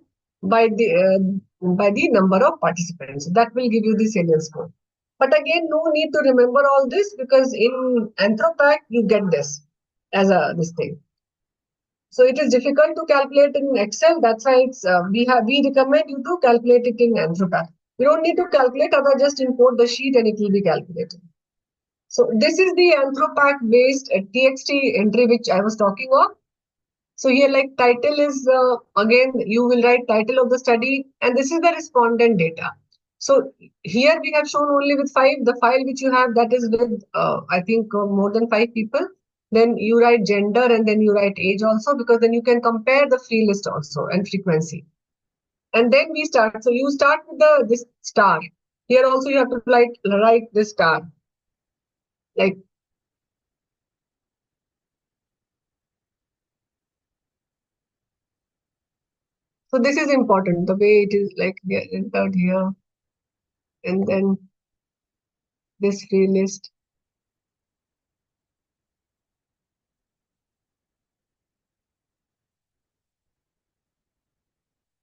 by the number of participants. That will give you the salience score. But again, no need to remember all this, because in Anthropac you get this as a this thing. So it is difficult to calculate in Excel. That's why we recommend you to calculate it in Anthropac. You don't need to calculate, other just import the sheet and it will be calculated. So this is the Anthropac based TXT entry which I was talking of. So here, like, title is again you will write title of the study, and this is the respondent data. So here we have shown only with 5. The file which you have, that is with I think more than 5 people. Then you write gender and then you write age also, because then you can compare the free list also and frequency. And then we start. So you start with this star. Here also you have to write this star. Like, so this is important. The way it is, like, we are entered here, and then this free list.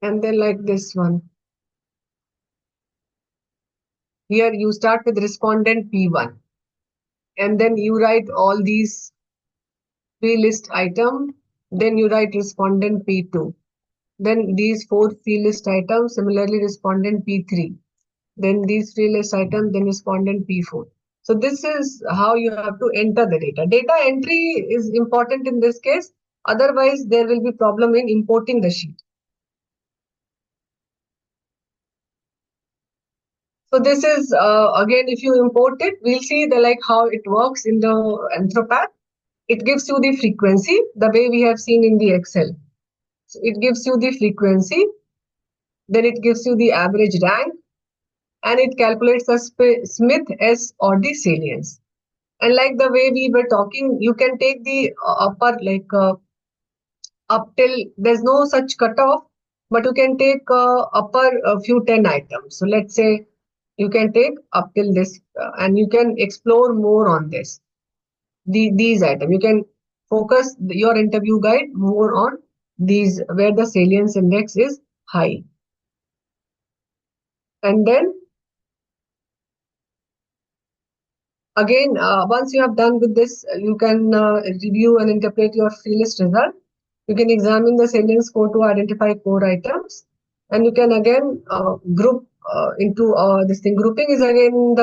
And then like this one. Here you start with respondent P1. And then you write all these free list item. Then you write respondent P2. Then these 4 free list items, similarly respondent P3. Then these free list items, then respondent P4. So this is how you have to enter the data. Data entry is important in this case. Otherwise, there will be problem in importing the sheet. So this is again, if you import it, we'll see how it works in the Anthropac. It gives you the frequency the way we have seen in the Excel. So it gives you the frequency, then it gives you the average rank, and it calculates the Smith S or the salience. And like the way we were talking, you can take the upper up till there's no such cutoff, but you can take upper few 10 items. So let's say you can take up till this, and you can explore more on this. These items, you can focus your interview guide more on these where the salience index is high. And then again, once you have done with this, you can review and interpret your free list result. You can examine the salience score to identify core items, and you can again group into this thing. Grouping is again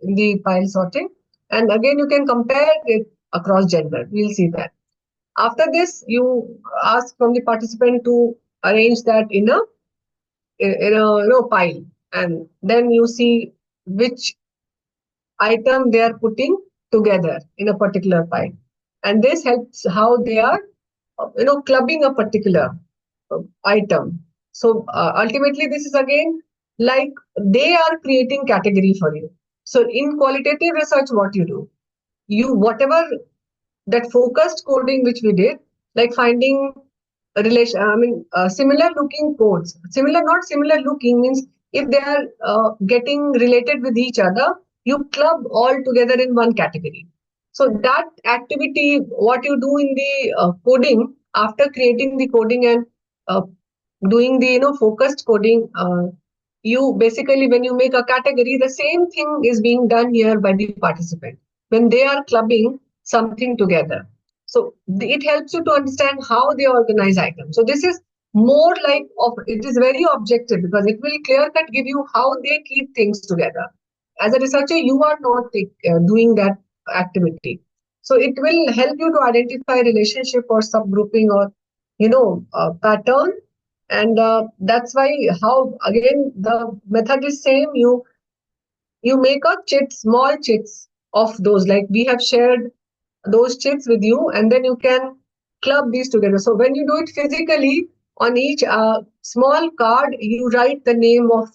in the pile sorting, and again you can compare it across gender. We'll see that. After this, you ask from the participant to arrange that in a pile, and then you see which item they are putting together in a particular pile, and this helps how they are clubbing a particular item. So ultimately, this is again like they are creating category for you. So in qualitative research, what you do, whatever that focused coding which we did, like finding a relation, similar looking codes. Similar, not similar looking means if they are getting related with each other, you club all together in one category. So that activity, what you do in the coding, after creating the coding and uh, doing the focused coding, you basically, when you make a category, the same thing is being done here by the participant when they are clubbing something together. So it helps you to understand how they organize items. So this is more like of, it is very objective because it will clear cut give you how they keep things together. As a researcher, you are not doing that activity. So it will help you to identify relationship or subgrouping or pattern. And that's why, how again the method is same. You make a chit, small chits of those, like we have shared those chits with you, and then you can club these together. So when you do it physically, on each small card you write the name of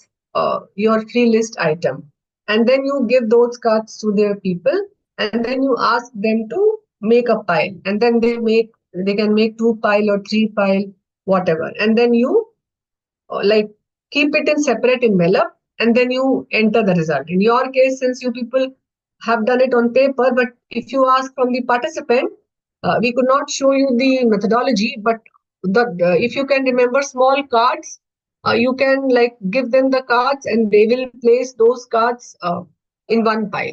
your free list item, and then you give those cards to the people, and then you ask them to make a pile, and then they can make two pile or three pile, whatever, and then you like keep it in separate envelope, and then you enter the result. In your case, since you people have done it on paper, but if you ask from the participant, we could not show you the methodology, but if you can remember small cards, you can like give them the cards and they will place those cards in one pile,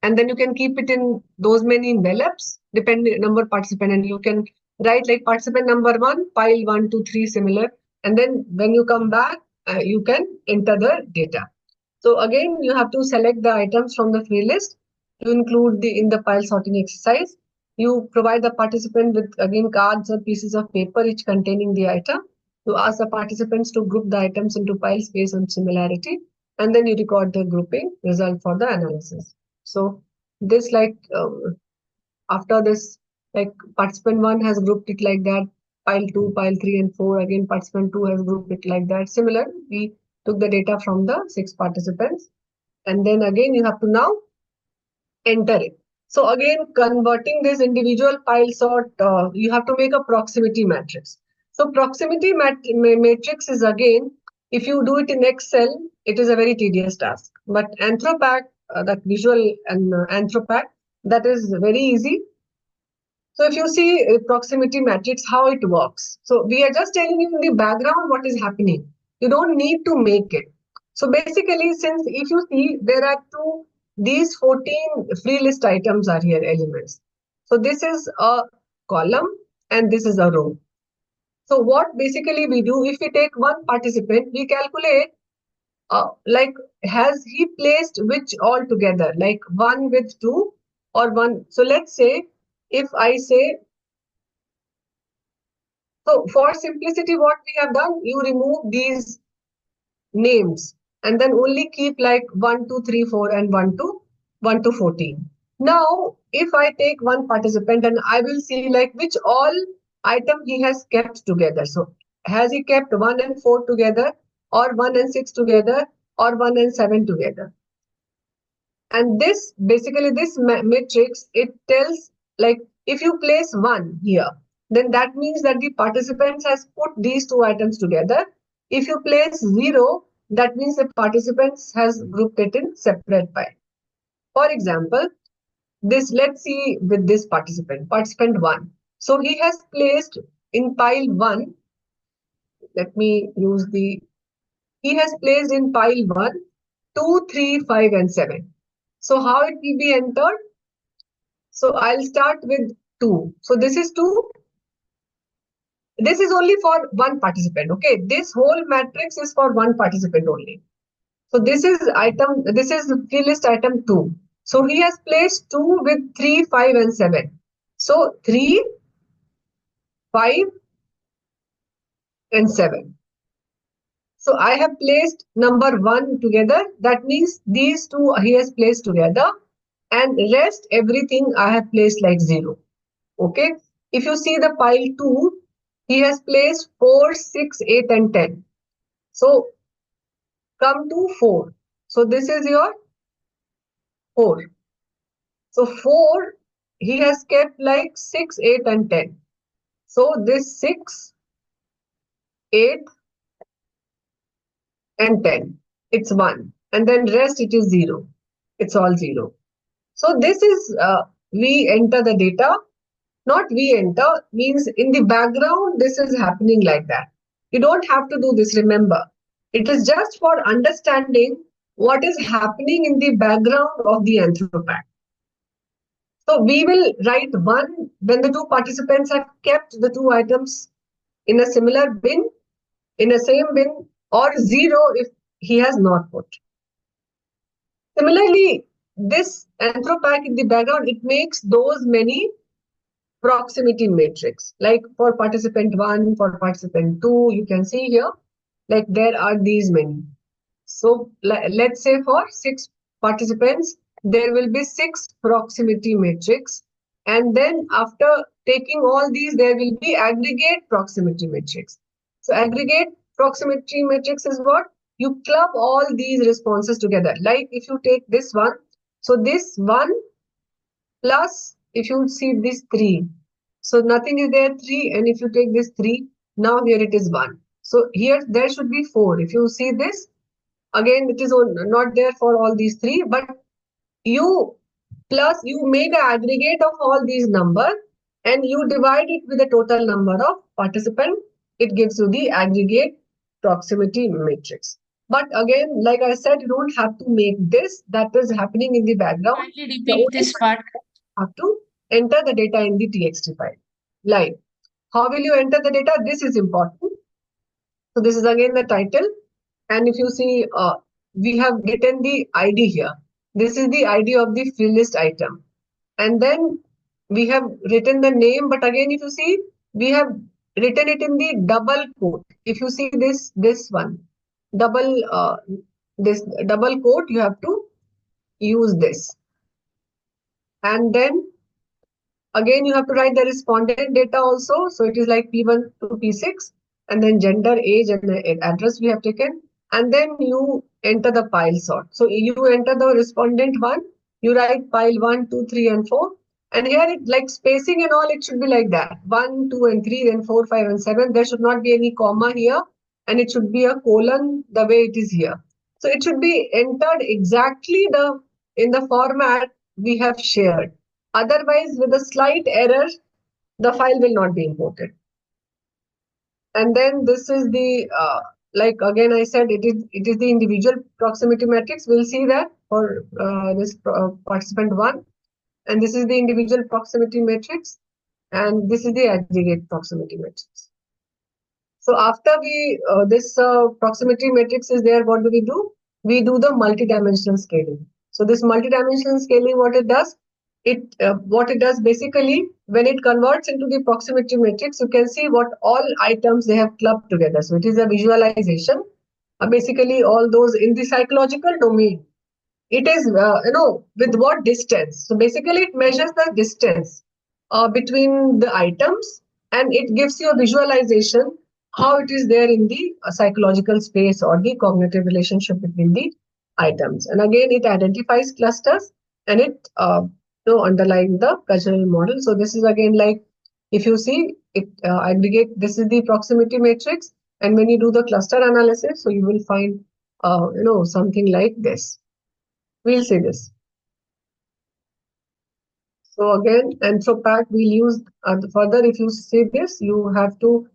and then you can keep it in those many envelopes depending number participant, and you can write like participant number one, pile 1 2 3, similar, and then when you come back, you can enter the data. So again, you have to select the items from the free list to include the in the pile sorting exercise. You provide the participant with again cards or pieces of paper each containing the item. You ask the participants to group the items into piles based on similarity, and then you record the grouping result for the analysis. So this after this, like participant 1 has grouped it like that, pile 2, pile 3 and 4, again participant 2 has grouped it like that. Similar, we took the data from the 6 participants, and then again you have to now enter it. So again, converting this individual pile sort, you have to make a proximity matrix. So proximity matrix is again, if you do it in Excel, it is a very tedious task. But Anthropack, that visual and Anthropack, that is very easy. So if you see proximity matrix, how it works. So we are just telling you in the background what is happening. You don't need to make it. So basically, since if you see, there are these 14 free list items are here elements. So this is a column and this is a row. So what basically we do, if we take one participant, we calculate like has he placed which all together, like one with two or one. So let's say if I say, so for simplicity, what we have done, you remove these names and then only keep like 1 2 3 4 and 1 to 14. Now, if I take one participant and I will see like which all item he has kept together. So has he kept 1 and 4 together, or 1 and 6 together, or 1 and 7 together? And this basically this matrix, it tells like if you place 1 here, then that means that the participants has put these two items together. If you place 0, that means the participants has grouped it in separate pile. For example, this, let's see with this participant 1. So he has placed in pile 1, let me use the, he has placed in pile 1 2 3 5 and 7. So how it will be entered? So I'll start with 2. So this is 2. This is only for one participant. Okay. This whole matrix is for one participant only. So this is free list item 2. So he has placed 2 with 3, 5 and 7. So 3, 5 and 7. So I have placed number 1 together. That means these two he has placed together, and rest everything I have placed like 0. Okay. If you see the pile 2, he has placed 4, 6, 8 and 10. So come to 4. So this is your 4. So 4, he has kept like 6, 8 and 10. So this 6, 8 and 10, it's 1. And then rest it is 0. It's all 0. So this is, we enter the data, not we enter, means in the background, this is happening like that. You don't have to do this, remember. It is just for understanding what is happening in the background of the anthropath. So we will write 1 when the two participants have kept the two items in a similar bin, in a same bin, or 0 if he has not put. Similarly, this anthropath in the background, it makes those many proximity matrix. Like for participant 1, for participant 2, you can see here, like there are these many. So let's say for 6 participants, there will be 6 proximity matrix. And then after taking all these, there will be aggregate proximity matrix. So aggregate proximity matrix is what? You club all these responses together. Like if you take this one, so this one plus if you see this 3. So nothing is there 3, and if you take this 3, now here it is 1. So here there should be 4. If you see this, again it is not there for all these 3, but you plus you make an aggregate of all these numbers and you divide it with the total number of participants. It gives you the aggregate proximity matrix. But again, like I said, you don't have to make this. That is happening in the background. Kindly The repeat only this part. have to enter the data in the txt file. Like, how will you enter the data? This is important. So this is again the title. And if you see, we have written the ID here. This is the ID of the free list item. And then we have written the name, but again, if you see, we have written it in the double quote. If you see this one, double this double quote, you have to use this. And then again, you have to write the respondent data also. So it is like P1 to P6, and then gender, age, and the address we have taken. And then you enter the pile sort. So you enter the respondent one, you write pile 1, 2, 3, and 4. And here, it like spacing and all, it should be like that 1, 2, and 3, then 4, 5, and 7. There should not be any comma here, and it should be a colon the way it is here. So it should be entered exactly in the format we have shared. Otherwise, with a slight error, the file will not be imported. And then this is the, like again I said, it is the individual proximity matrix. We'll see that for this participant 1. And this is the individual proximity matrix. And this is the aggregate proximity matrix. So after this proximity matrix is there, what do? We do the multidimensional scaling. So this multidimensional scaling, what it does, what it does basically, when it converts into the proximity matrix, you can see what all items they have clubbed together. So it is a visualization, basically all those in the psychological domain. It is, with what distance. So basically it measures the distance between the items, and it gives you a visualization how it is there in the psychological space or the cognitive relationship between the items. And again, it identifies clusters, and it underlying the cultural model. So this is again like, if you see it aggregate, this is the proximity matrix, and when you do the cluster analysis, so you will find something like this. We'll see this. So again, anthropath we'll use further. If you see this, you have to,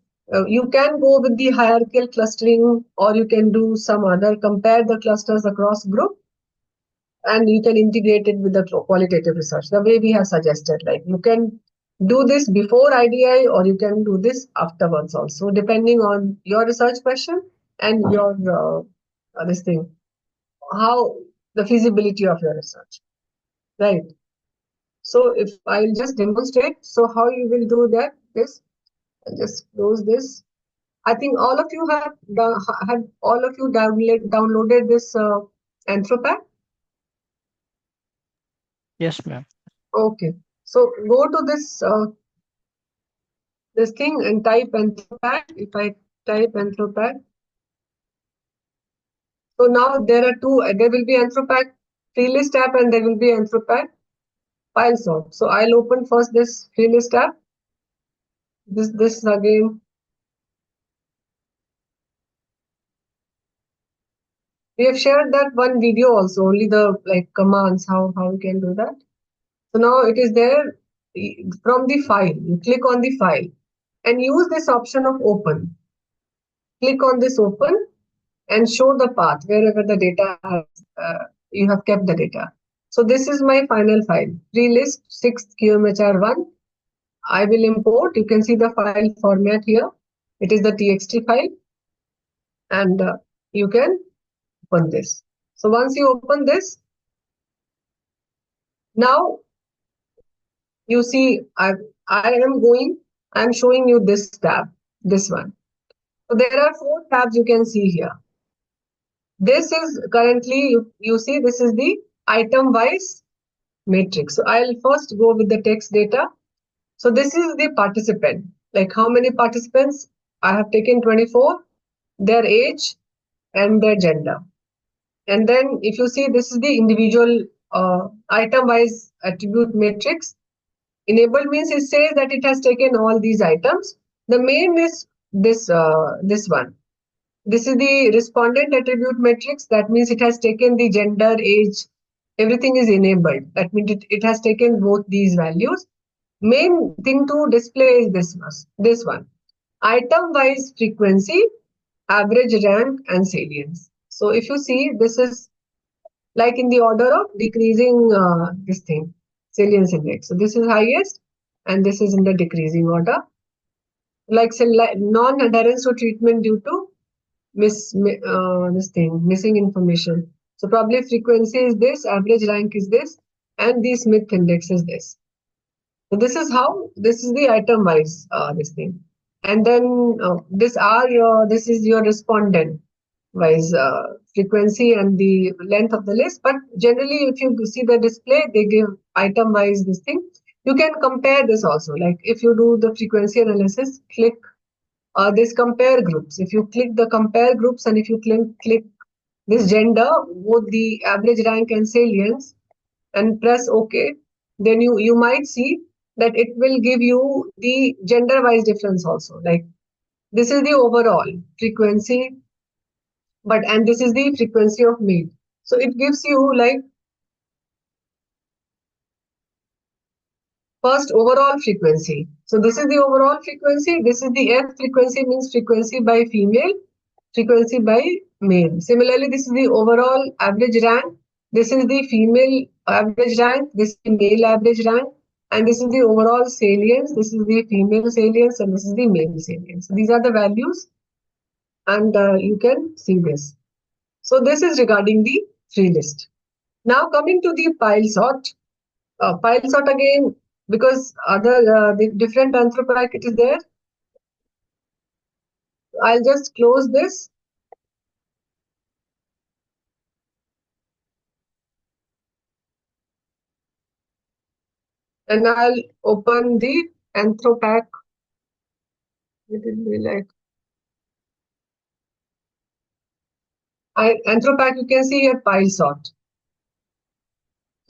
you can go with the hierarchical clustering, or you can do some other, compare the clusters across group, and you can integrate it with the qualitative research, the way we have suggested. Like you can do this before IDI, or you can do this afterwards also, depending on your research question and your this thing, how the feasibility of your research, right? So if I'll just demonstrate, so how you will do that, I'll just close this. I think all of you have downloaded this Anthropath. Yes, ma'am. Okay, so go to this thing and type Anthropath. If I type Anthropath, so now there are two. There will be Anthropath free list app, and there will be Anthropath file sort. So I'll open first this free list app. This again. We have shared that one video also, only the like commands, how you can do that. So now it is there from the file. You click on the file and use this option of open. Click on this open and show the path wherever the data has, you have kept the data. So this is my final file, pre-list 6th QMHR1. I will import. You can see the file format here. It is the txt file, and you can open this. So once you open this, now you see I'm showing you this tab, this one. So there are 4 tabs you can see here. This is currently, you see, this is the item wise matrix. So I'll first go with the text data. So this is the participant, like how many participants I have taken 24, their age and their gender. And then if you see, this is the individual item wise attribute matrix. Enabled means it says that it has taken all these items. The main is this one. This is the respondent attribute matrix. That means it has taken the gender, age, everything is enabled. That means it has taken both these values. Main thing to display is this one. Item wise frequency, average rank, and salience. So if you see, this is like in the order of decreasing this thing, salience index. So this is highest, and this is in the decreasing order. Like say, non-adherence to treatment due to missing information. So probably frequency is this, average rank is this, and the Smith index is this. So this is the item wise this thing. And then this is your respondent wise frequency and the length of the list. But generally, if you see the display, they give item wise this thing. You can compare this also. Like if you do the frequency analysis, click this compare groups. If you click the compare groups and if you click this gender, both the average rank and salience, and press OK, then you might see that it will give you the gender wise difference also. Like this is the overall frequency, and this is the frequency of male. So it gives you like first overall frequency. So this is the overall frequency. This is the F frequency, means frequency by female, frequency by male. Similarly, this is the overall average rank. This is the female average rank. This is the male average rank. And this is the overall salience. This is the female salience, and this is the male salience. So these are the values, and you can see this. So this is regarding the free list. Now coming to the pile sort. Pile sort again, because the different anthropack it is there. I'll just close this. And I'll open the anthropack. It will be like anthropack. You can see here pile sort.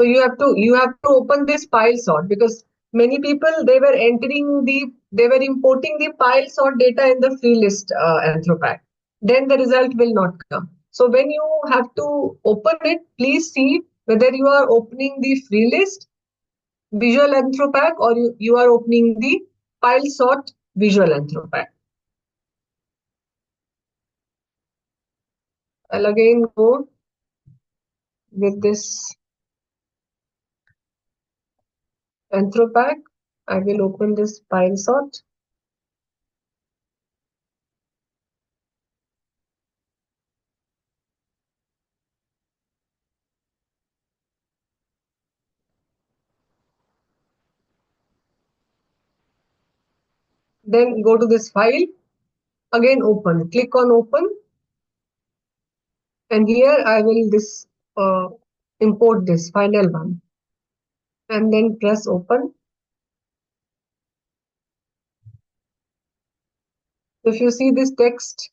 So you have to open this pile sort, because many people they were importing the pile sort data in the free list anthropack. Then the result will not come. So when you have to open it, please see whether you are opening the free list visual anthropack or you are opening the pile sort visual anthropack. I'll again go with this anthropack. I will open this pile sort. Then go to this file. Again open. Click on open. And here I will import this final one. And then press open. If you see this text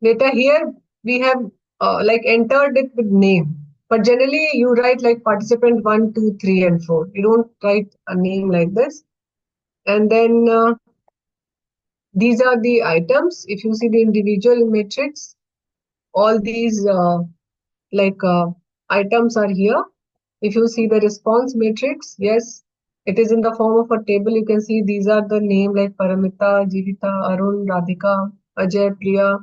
data here, we have like entered it with name. But generally you write like participant 1, 2, 3, and 4. You don't write a name like this. And then these are the items. If you see the individual matrix, all these like items are here. If you see the response matrix, yes, it is in the form of a table. You can see these are the name like Paramita, Jivita, Arun, Radhika, Ajay, Priya,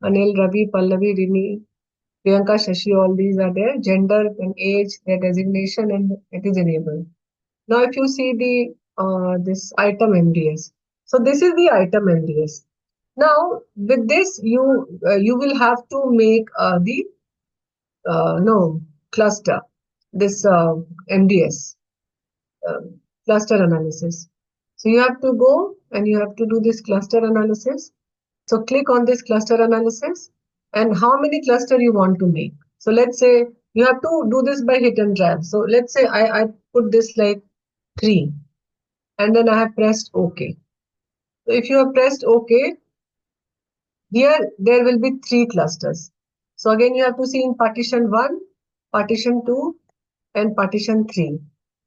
Anil, Ravi, Pallavi, Rini, Priyanka, Shashi, all these are there. Gender and age, their designation, and it is enabled. Now, if you see the this item MDS, so this is the item MDS. Now, with this, you will have to make the no cluster, this MDS uh, cluster analysis. So you have to go and you have to do this cluster analysis. So click on this cluster analysis and how many cluster you want to make. So let's say you have to do this by hit and drag. So let's say I put this like 3 and then I have pressed OK. So if you have pressed OK, here there will be 3 clusters. So again you have to see in partition 1, partition 2 and partition 3.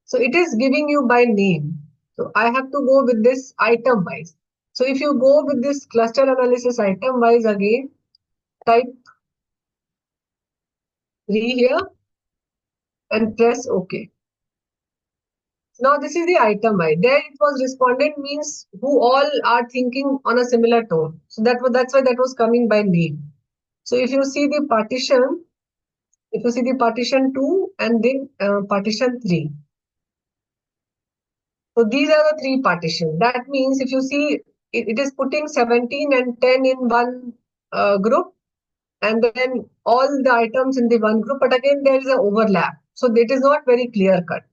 So it is giving you by name. So I have to go with this item wise. So if you go with this cluster analysis item wise again, type 3 here and press OK. Now this is the item wise. There it was respondent means who all are thinking on a similar tone. So that's why that was coming by name. So if you see the partition, if you see the partition 2 and then partition 3. So these are the 3 partitions. That means if you see, it is putting 17 and 10 in one group and then all the items in the one group. But again, there is an overlap. So it is not very clear cut.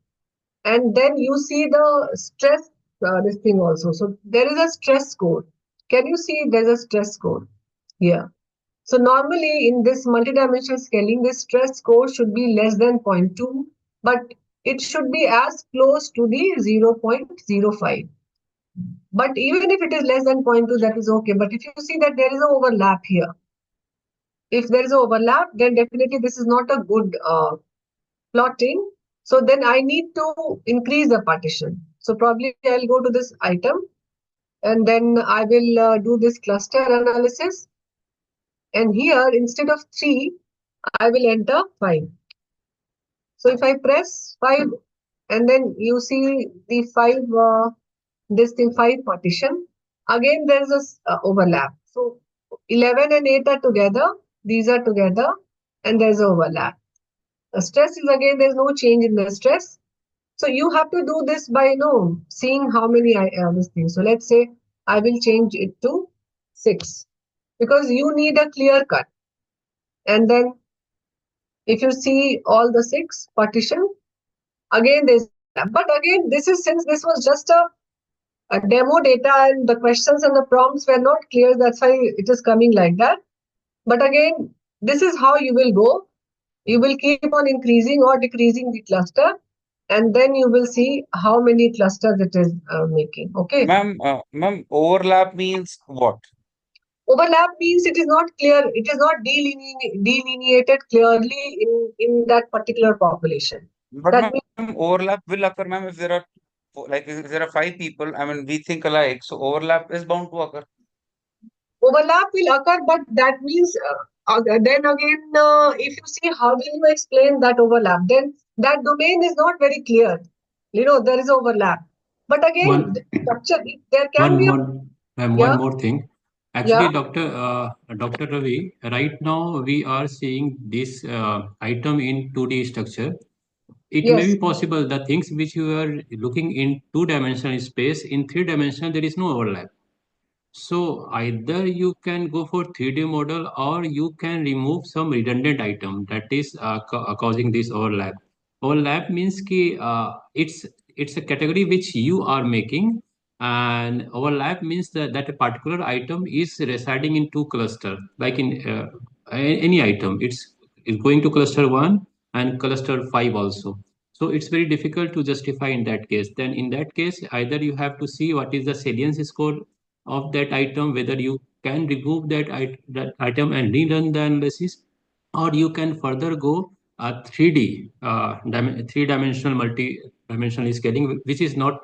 And then you see the stress, this thing also. So there is a stress score. Can you see there's a stress score here? So normally in this multidimensional scaling, this stress score should be less than zero point 0.2, but it should be as close to the 0.05. But even if it is less than zero point 0.2, that is okay. But if you see that there is an overlap here, if there is an overlap, then definitely this is not a good plotting. So then I need to increase the partition. So probably I'll go to this item and then I will do this cluster analysis. And here, instead of 3, I will enter 5. So if I press 5 and then you see the 5, this thing 5 partition, again there is a overlap. So 11 and 8 are together, these are together, and there's overlap. The stress is again, there's no change in the stress. So you have to do this by seeing how many this thing. So let's say I will change it to 6 because you need a clear cut. And then if you see all the 6 partition, again there's, but again this is, since this was just a demo data and the questions and the prompts were not clear, that's why it is coming like that. But again, this is how you will go. You will keep on increasing or decreasing the cluster and then you will see how many clusters it is making. Okay. Ma'am, overlap means what? Overlap means it is not clear, it is not delineated clearly in that particular population. But That ma'am, overlap will occur, ma'am, if there are if there are 5 people. I mean, we think alike, so overlap is bound to occur. overlap will occur, but that means then again, if you see how will you explain that overlap, then that domain is not very clear. There is overlap. But again, One, the structure, there can be a, ma'am, yeah, one more thing. yeah, Actually, Dr. Ravi, right now we are seeing this item in 2D structure. It may be yes, possible the things which you are looking in two-dimensional space, in three-dimensional, there is no overlap. So either you can go for 3D model or you can remove some redundant item that is causing this overlap. Overlap means ki, it's a category which you are making, and overlap means that a particular item is residing in two cluster, like in any item. It's going to cluster 1 and cluster 5 also. So it's very difficult to justify in that case. Then in that case, either you have to see what is the salience score of that item, whether you can remove that item and rerun the analysis, or you can further go 3D, three-dimensional, multi-dimensional scaling, which is not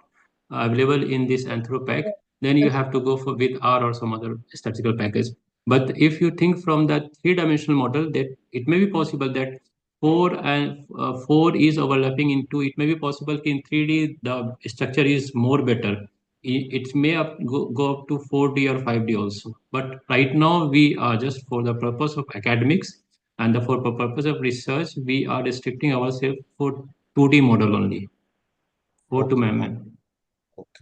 available in this Anthropack. Then you have to go for with R or some other statistical package. But if you think from that three-dimensional model, that it may be possible that four is overlapping into. It may be possible in 3D the structure is more better. It may go up to 4D or 5D also. But right now we are just for the purpose of academics and for the purpose of research, we are restricting ourselves for 2D model only. 4 to Okay. ma'am. Okay.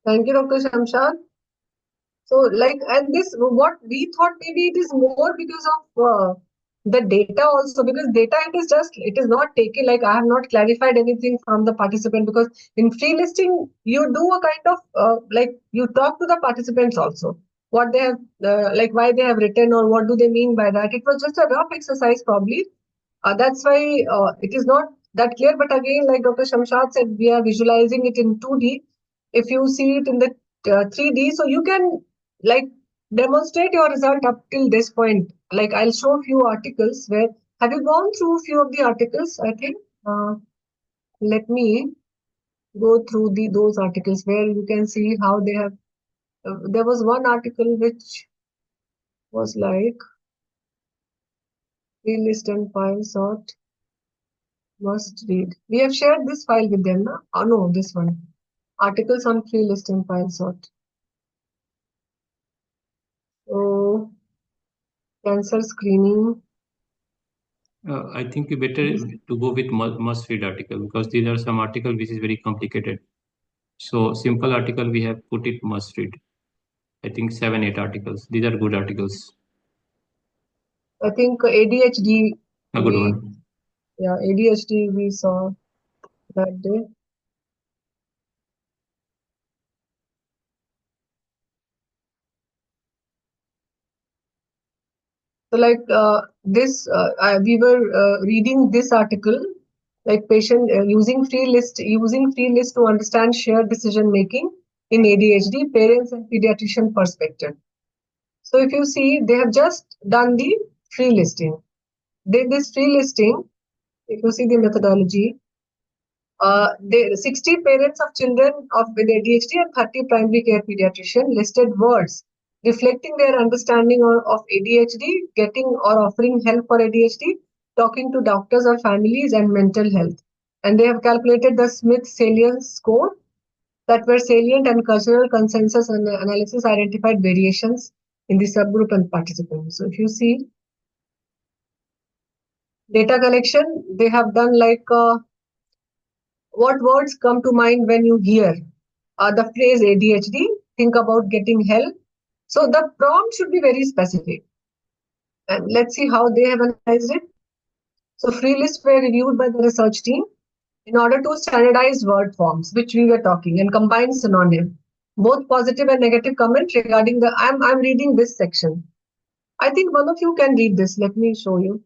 Thank you, Dr. Shamshad. So, like, and this, what we thought maybe it is more because of the data also, because data it is not taken, like I have not clarified anything from the participant, because in free listing, you do a kind of, like, you talk to the participants also, what they have, like, why they have written or what do they mean by that. It was just a rough exercise, probably. That's why it is not that clear. But again, like Dr. Shamshad said, we are visualizing it in 2D. If you see it in the 3D, so you can like demonstrate your result up till this point. Like I'll show a few articles where have you gone through a few of the articles? I think let me go through those articles where you can see how they have. There was one article which was like free list and file sort. Must read. We have shared this file with them, na? Oh no, this one. Articles on free list and file sort. So cancer screening. I think you better to go with must-read article because these are some article which is very complicated. So simple article we have put it must-read. I think 7-8 articles. These are good articles. I think ADHD. A good We one. yeah ADHD we saw that day. So like we were reading this article, like patient using free list to understand shared decision making in ADHD, parents and pediatrician perspective. So if you see, they have just done the free listing. This free listing, if you see the methodology, 60 parents of children with ADHD and 30 primary care pediatrician listed words reflecting their understanding of ADHD, getting or offering help for ADHD, talking to doctors or families, and mental health. And they have calculated the Smith salience score that were salient and cultural consensus and analysis identified variations in the subgroup and participants. So if you see data collection, they have done like what words come to mind when you hear the phrase ADHD? Think about getting help. So the prompt should be very specific. And let's see how they have analyzed it. So free lists were reviewed by the research team in order to standardize word forms, which we were talking, and combine synonym. Both positive and negative comment regarding the I'm reading this section. I think one of you can read this. Let me show you.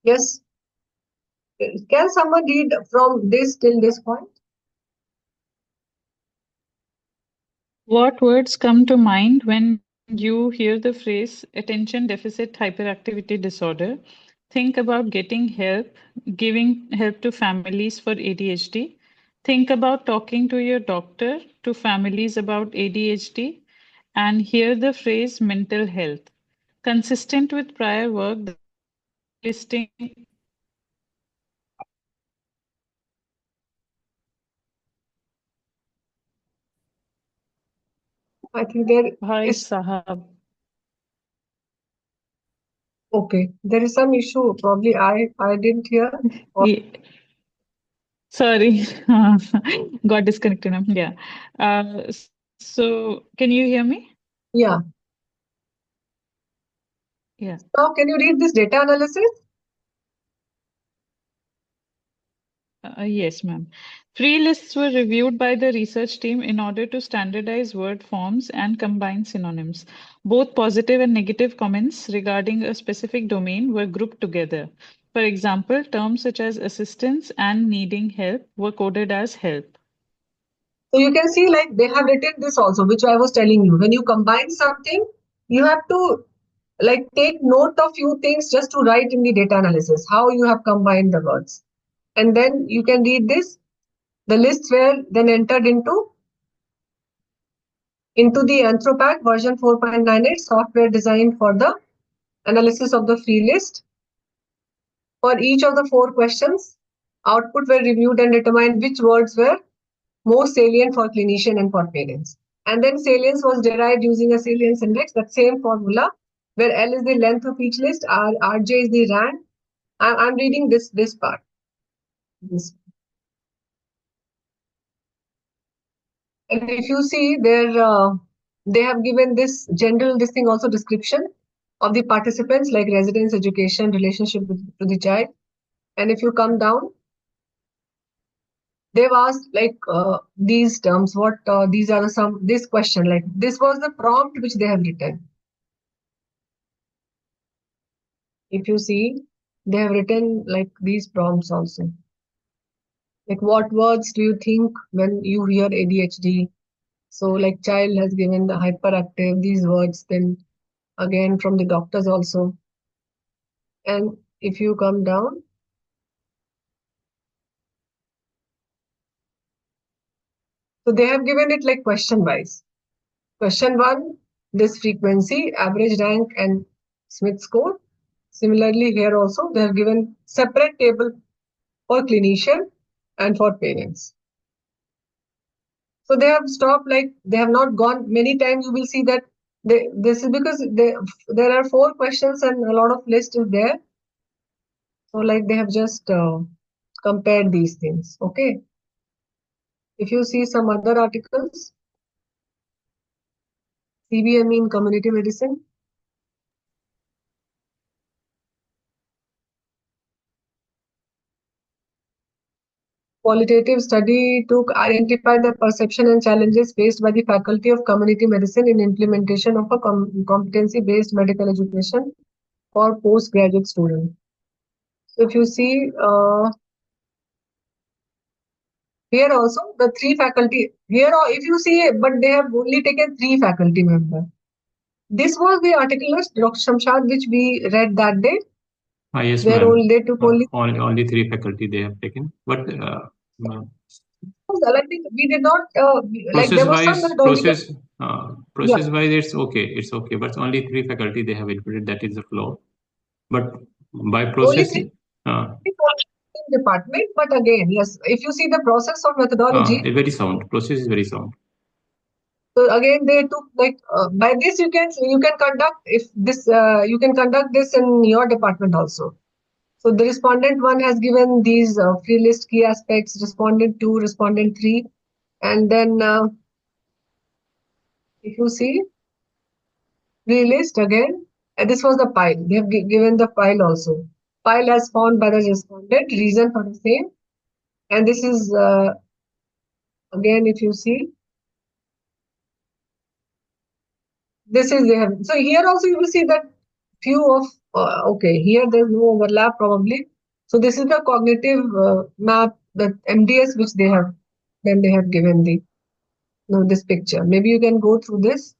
Yes. Can someone read from this till this point? What words come to mind when you hear the phrase attention deficit hyperactivity disorder? Think about getting help, giving help to families for ADHD. Think about talking to your doctor to families about ADHD and hear the phrase mental health. Consistent with prior work, the listing. I think there Hi, is Sahab. okay. There is some issue. Probably I didn't hear. Or Yeah, sorry, got disconnected now. Yeah. So can you hear me? yeah. Yeah. Now can you read this data analysis? Yes, ma'am. Free lists were reviewed by the research team in order to standardize word forms and combine synonyms. Both positive and negative comments regarding a specific domain were grouped together. For example, terms such as assistance and needing help were coded as help. So you can see like they have written this also, which I was telling you. When you combine something, you have to like take note of few things just to write in the data analysis, how you have combined the words. And then you can read this. The lists were then entered into into the Anthropac version 4.98 software designed for the analysis of the free list. For each of the 4 questions, output were reviewed and determined which words were most salient for clinician and for parents. And then salience was derived using a salience index, that same formula, where L is the length of each list, RJ is the rank. I'm reading this part. This. And if you see there, they have given this general, this thing also description of the participants like residence, education, relationship to the child. And if you come down, they've asked like these terms, what these are this question, like this was the prompt which they have written. If you see, they have written like these prompts also. Like what words do you think when you hear ADHD? So like child has given the hyperactive, these words, then again from the doctors also. And if you come down, so they have given it like question wise. Question 1, this frequency, average rank and Smith score. Similarly here also they have given separate table for clinician and for parents. So they have stopped, like they have not gone many times. You will see that this is because there are 4 questions and a lot of list is there. So like they have just compared these things. Okay. If you see some other articles, CBME in community medicine. Qualitative study to identify the perception and challenges faced by the faculty of community medicine in implementation of a competency-based medical education for postgraduate students. So if you see here also the 3 faculty, here if you see, but they have only taken 3 faculty members. This was the article of Dr. Shamshad which we read that day. Yes, where ma'am. they took Only 3 faculty they have taken, but I think we did not like there was some process wise it's okay, but only 3 faculty they have included, that is the flaw. But by process department, but again, yes, if you see the process of methodology, very sound. Process is very sound. So again, they took like by this you can conduct if this you can conduct this in your department also. So the respondent 1 has given these free list key aspects, respondent 2, respondent 3, and then if you see free list again, and this was the pile. They have given the pile also. Pile as found by the respondent, reason for the same, and this is again if you see. This is there. So here also you will see that few of okay, here there's no overlap probably. So this is the cognitive map, the MDS which they have, then they have given the this picture. Maybe you can go through this.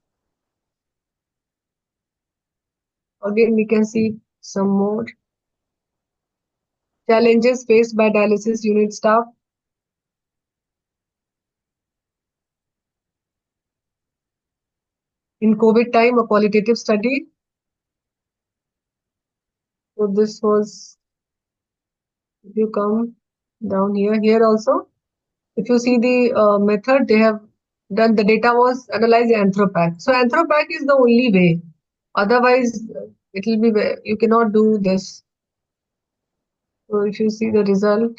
Again, we can see some more challenges faced by dialysis unit staff. In COVID time, a qualitative study. So this was, if you come down here also, if you see the method, they have done, the data was analyzed in Anthropac. So Anthropac is the only way. Otherwise, it will be, you cannot do this. So if you see the result,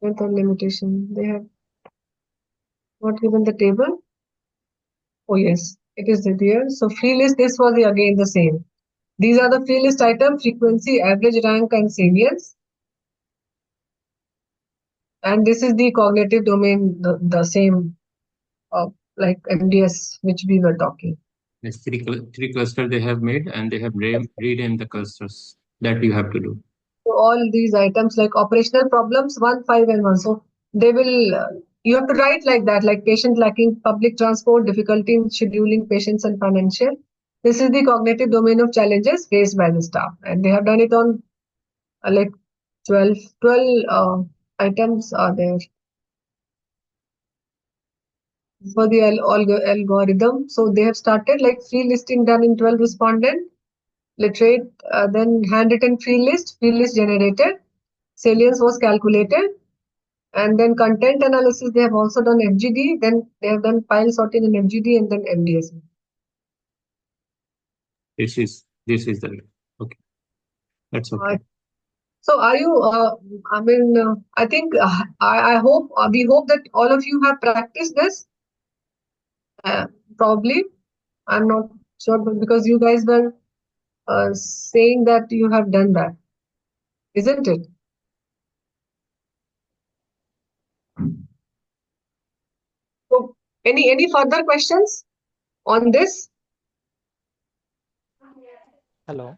method limitation, they have not given the table. Oh yes, it is there. So free list, this was again the same. These are the free list items, frequency, average rank, and salience. And this is the cognitive domain, the same like MDS, which we were talking. There's three clusters they have made, and they have renamed the clusters that you have to do. So all these items like operational problems, 1, 5, and 1. So they will, you have to write like that, like patient lacking public transport, difficulty in scheduling patients and financial. This is the cognitive domain of challenges faced by the staff. And they have done it on like 12 items are there. for the algorithm. So they have started like free listing done in 12 respondent, literate, then handwritten free list generated, salience was calculated, and then content analysis they have also done FGD, then they have done pile sorting in FGD and then MDS. This is the okay. That's okay. So are you, I think, I hope, we hope that all of you have practiced this. Probably, I'm not sure, but because you guys were saying that you have done that, isn't it? So any further questions on this? Hello.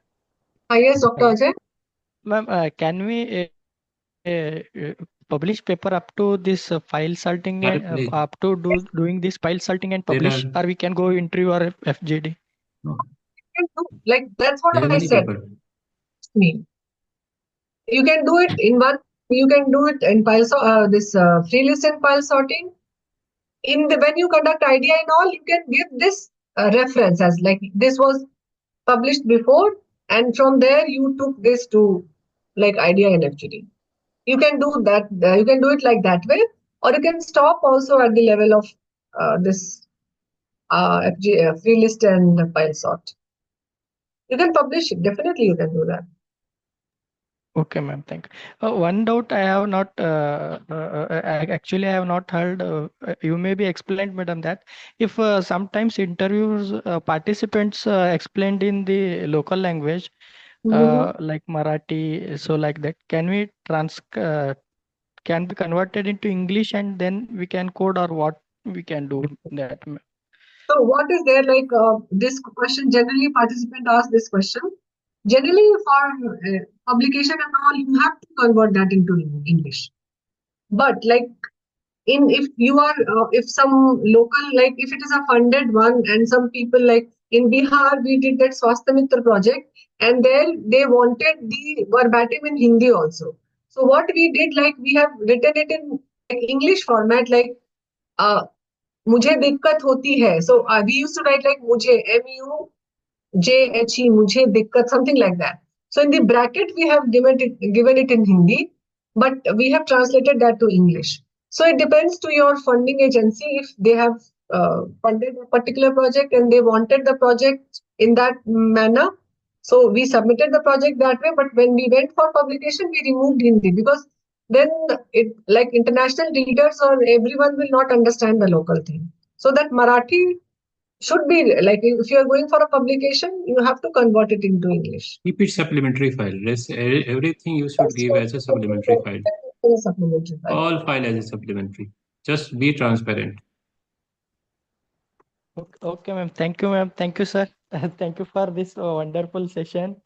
Yes, Dr. Hello. Ajay. Ma'am, can we publish paper up to this file sorting and up to doing this file sorting and publish, or we can go interview or FGD? No. Like that's what There are I many said. people. Me. You can do it in one. You can do it in free list and file sorting. When you conduct idea and all, you can give this reference as like this was published before, and from there you took this to like idea and FGD. You can do that. You can do it like that way, or you can stop also at the level of this free list and file sort. You can publish it. Definitely, you can do that. Okay, ma'am. Thank you. One doubt I have not, actually I have not heard, you may be explained, madam, that if sometimes interviews participants explained in the local language, like Marathi, so like that, can we can be converted into English and then we can code, or what we can do that? So what is there like this question? Generally, participant ask this question. Generally, for publication and all, you have to convert that into English. But like if you are if some local, like if it is a funded one, and some people like in Bihar we did that Swasthya Mitra project, and there they wanted the verbatim in Hindi also. So what we did, like we have written it in like English format, like uh, मुझे दिक्कत होती है. So we used to write like मुझे, MUJHE, मुझे दिक्कत, something like that. So in the bracket we have given it in Hindi, but we have translated that to English. So it depends to your funding agency if they have funded a particular project and they wanted the project in that manner. So we submitted the project that way, but when we went for publication, we removed Hindi because then it like international readers or everyone will not understand the local thing. So that Marathi should be like if you are going for a publication, you have to convert it into English. Keep it supplementary file. Everything you should give as a supplementary file. All file as a supplementary. Just be transparent. Okay, ma'am. Thank you, ma'am. Thank you, sir. Thank you for this wonderful session.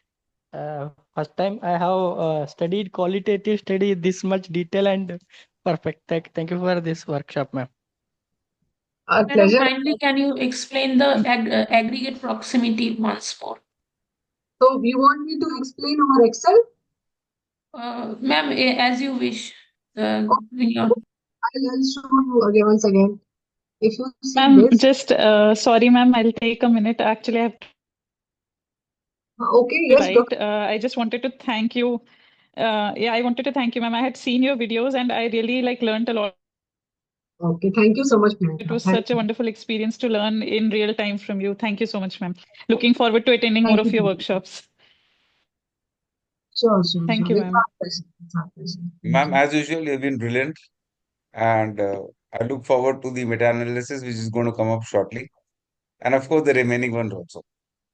First time I have studied qualitative study this much detail and perfect. Thank you for this workshop, ma'am. Our Madam, pleasure. kindly can you explain the aggregate proximity once more? So you want me to explain over Excel? Ma'am, as you wish. I'll show you again once again. If you see Ma'am, this. just sorry, ma'am, I'll take a minute. Actually, I have to Okay, yes, write. I just wanted to thank you. Yeah, I wanted to thank you, ma'am. I had seen your videos and I really like learned a lot. Okay, thank you so much, ma'am. It was such a wonderful experience to learn in real time from you. Thank you so much, ma'am. Looking forward to attending more of your workshops. Sure. Thank you, ma'am. Ma'am, as usual, you've been brilliant. And I look forward to the meta-analysis, which is going to come up shortly. And of course, the remaining ones also.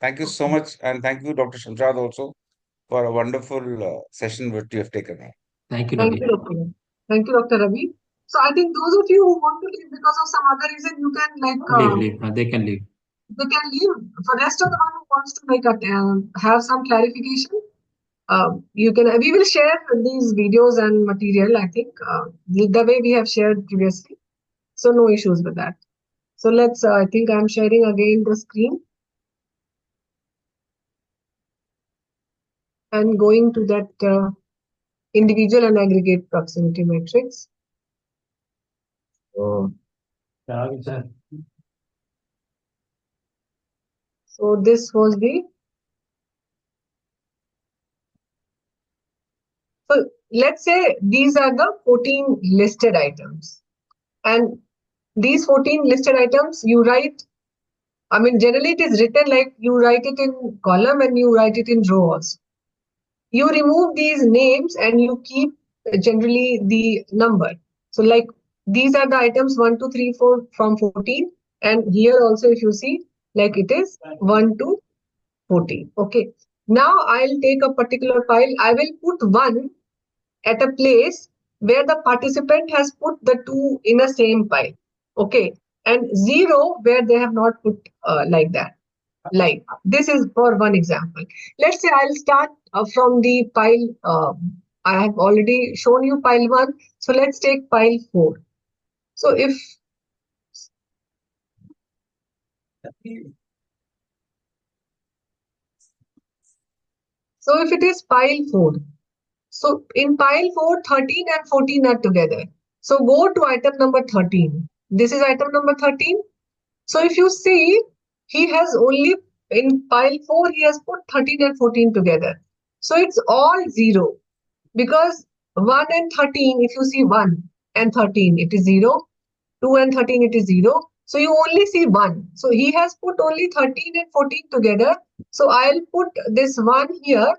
Thank you so much. And thank you, Dr. Shamshad, also, for a wonderful session which you have taken now. Thank you, Thank Ravi. you, Dr. Thank you, Dr. Ravi. So I think those of you who want to leave because of some other reason, you can like Leave. They can leave. they can leave. For rest of the one who wants to like have some clarification, you can. We will share these videos and material. I think the way we have shared previously, so no issues with that. So let's. I think I'm sharing again the screen and going to that individual and aggregate proximity matrix. So. So this was the. So let's say these are the 14 listed items, and these 14 listed items you write. I mean, generally it is written like you write it in column and you write it in row also. You remove these names and you keep generally the number. So like these are the items 1, 2, 3, 4 from 14, and here also if you see like it is 1 to 14. Okay. Now I'll take a particular file. I will put 1 at a place where the participant has put the 2 in a same pile. Okay. And 0 where they have not put like that. Like this is for one example. Let's say I'll start from the pile. I have already shown you pile 1. So let's take pile 4. So if it is pile 4, so in pile 4, 13 and 14 are together. So go to item number 13. This is item number 13. So if you see, he has only in pile 4, he has put 13 and 14 together. So it's all 0 because 1 and 13, if you see 1 and 13, it is 0. 2 and 13, it is 0. So you only see 1. So he has put only 13 and 14 together. So I'll put this 1 here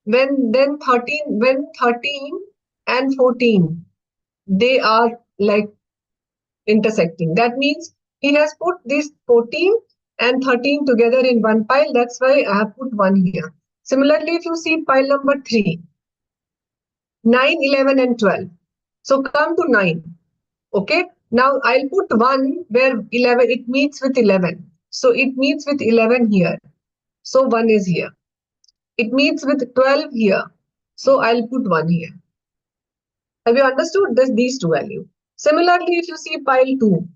when 13 and 14, they are like intersecting. That means he has put this 14 and 13 together in one pile. That's why I have put 1 here. Similarly, if you see pile number 3, 9, 11 and 12. So come to 9. Okay. Now I'll put 1 where 11, it meets with 11. So it meets with 11 here. So 1 is here. It meets with 12 here. So I'll put 1 here. Have you understood these two values? Similarly, if you see pile 2,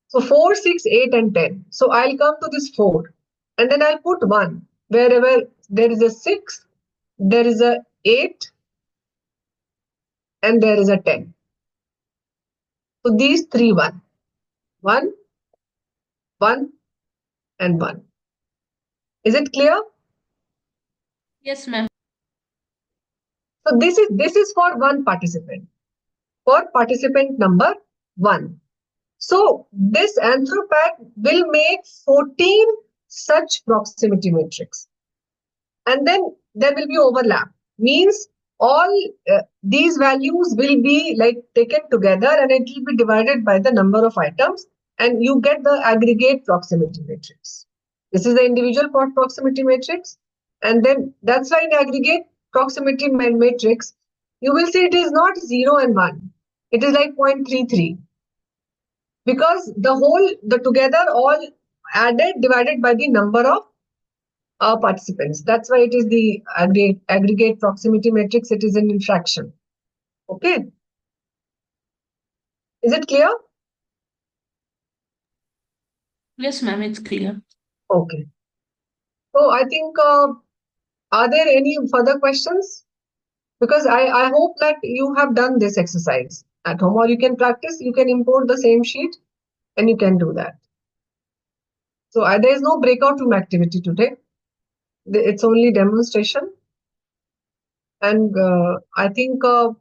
so 4, 6, 8 and 10. So I'll come to this 4 and then I'll put 1 wherever there is a 6, there is a 8 and there is a 10. So these 3 1, 1, 1 and 1. Is it clear? Yes, ma'am. So this is for one participant, for participant number 1. So this Anthropack will make 14 such proximity matrix, and then there will be overlap. Means all these values will be like taken together and it will be divided by the number of items, and you get the aggregate proximity matrix. This is the individual proximity matrix, and then that's why in aggregate proximity matrix you will see it is not 0 and 1. It is like 0.33. Because the together all added divided by the number of participants. That's why it is the aggregate proximity matrix. It is an infraction. Okay. Is it clear? Yes, ma'am, it's clear. Okay. So I think, are there any further questions? Because I hope that you have done this exercise at home, or you can practice, you can import the same sheet and you can do that. So there is no breakout room activity today. It's only demonstration. And I think that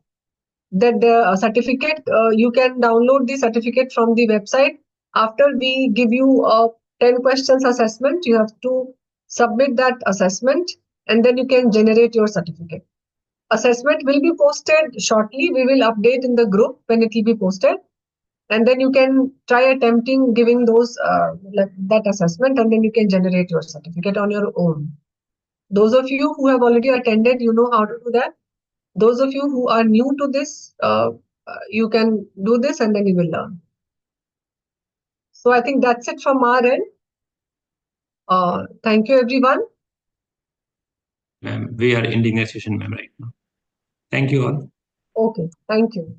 the certificate, you can download the certificate from the website. After we give you a 10 questions assessment, you have to submit that assessment and then you can generate your certificate. Assessment will be posted shortly. We will update in the group when it will be posted. And then you can try attempting giving those that assessment, and then you can generate your certificate on your own. Those of you who have already attended, you know how to do that. Those of you who are new to this, you can do this and then you will learn. So I think that's it from our end. Thank you, everyone. Ma'am, we are ending the session, ma'am, right now. Thank you all. Okay, thank you.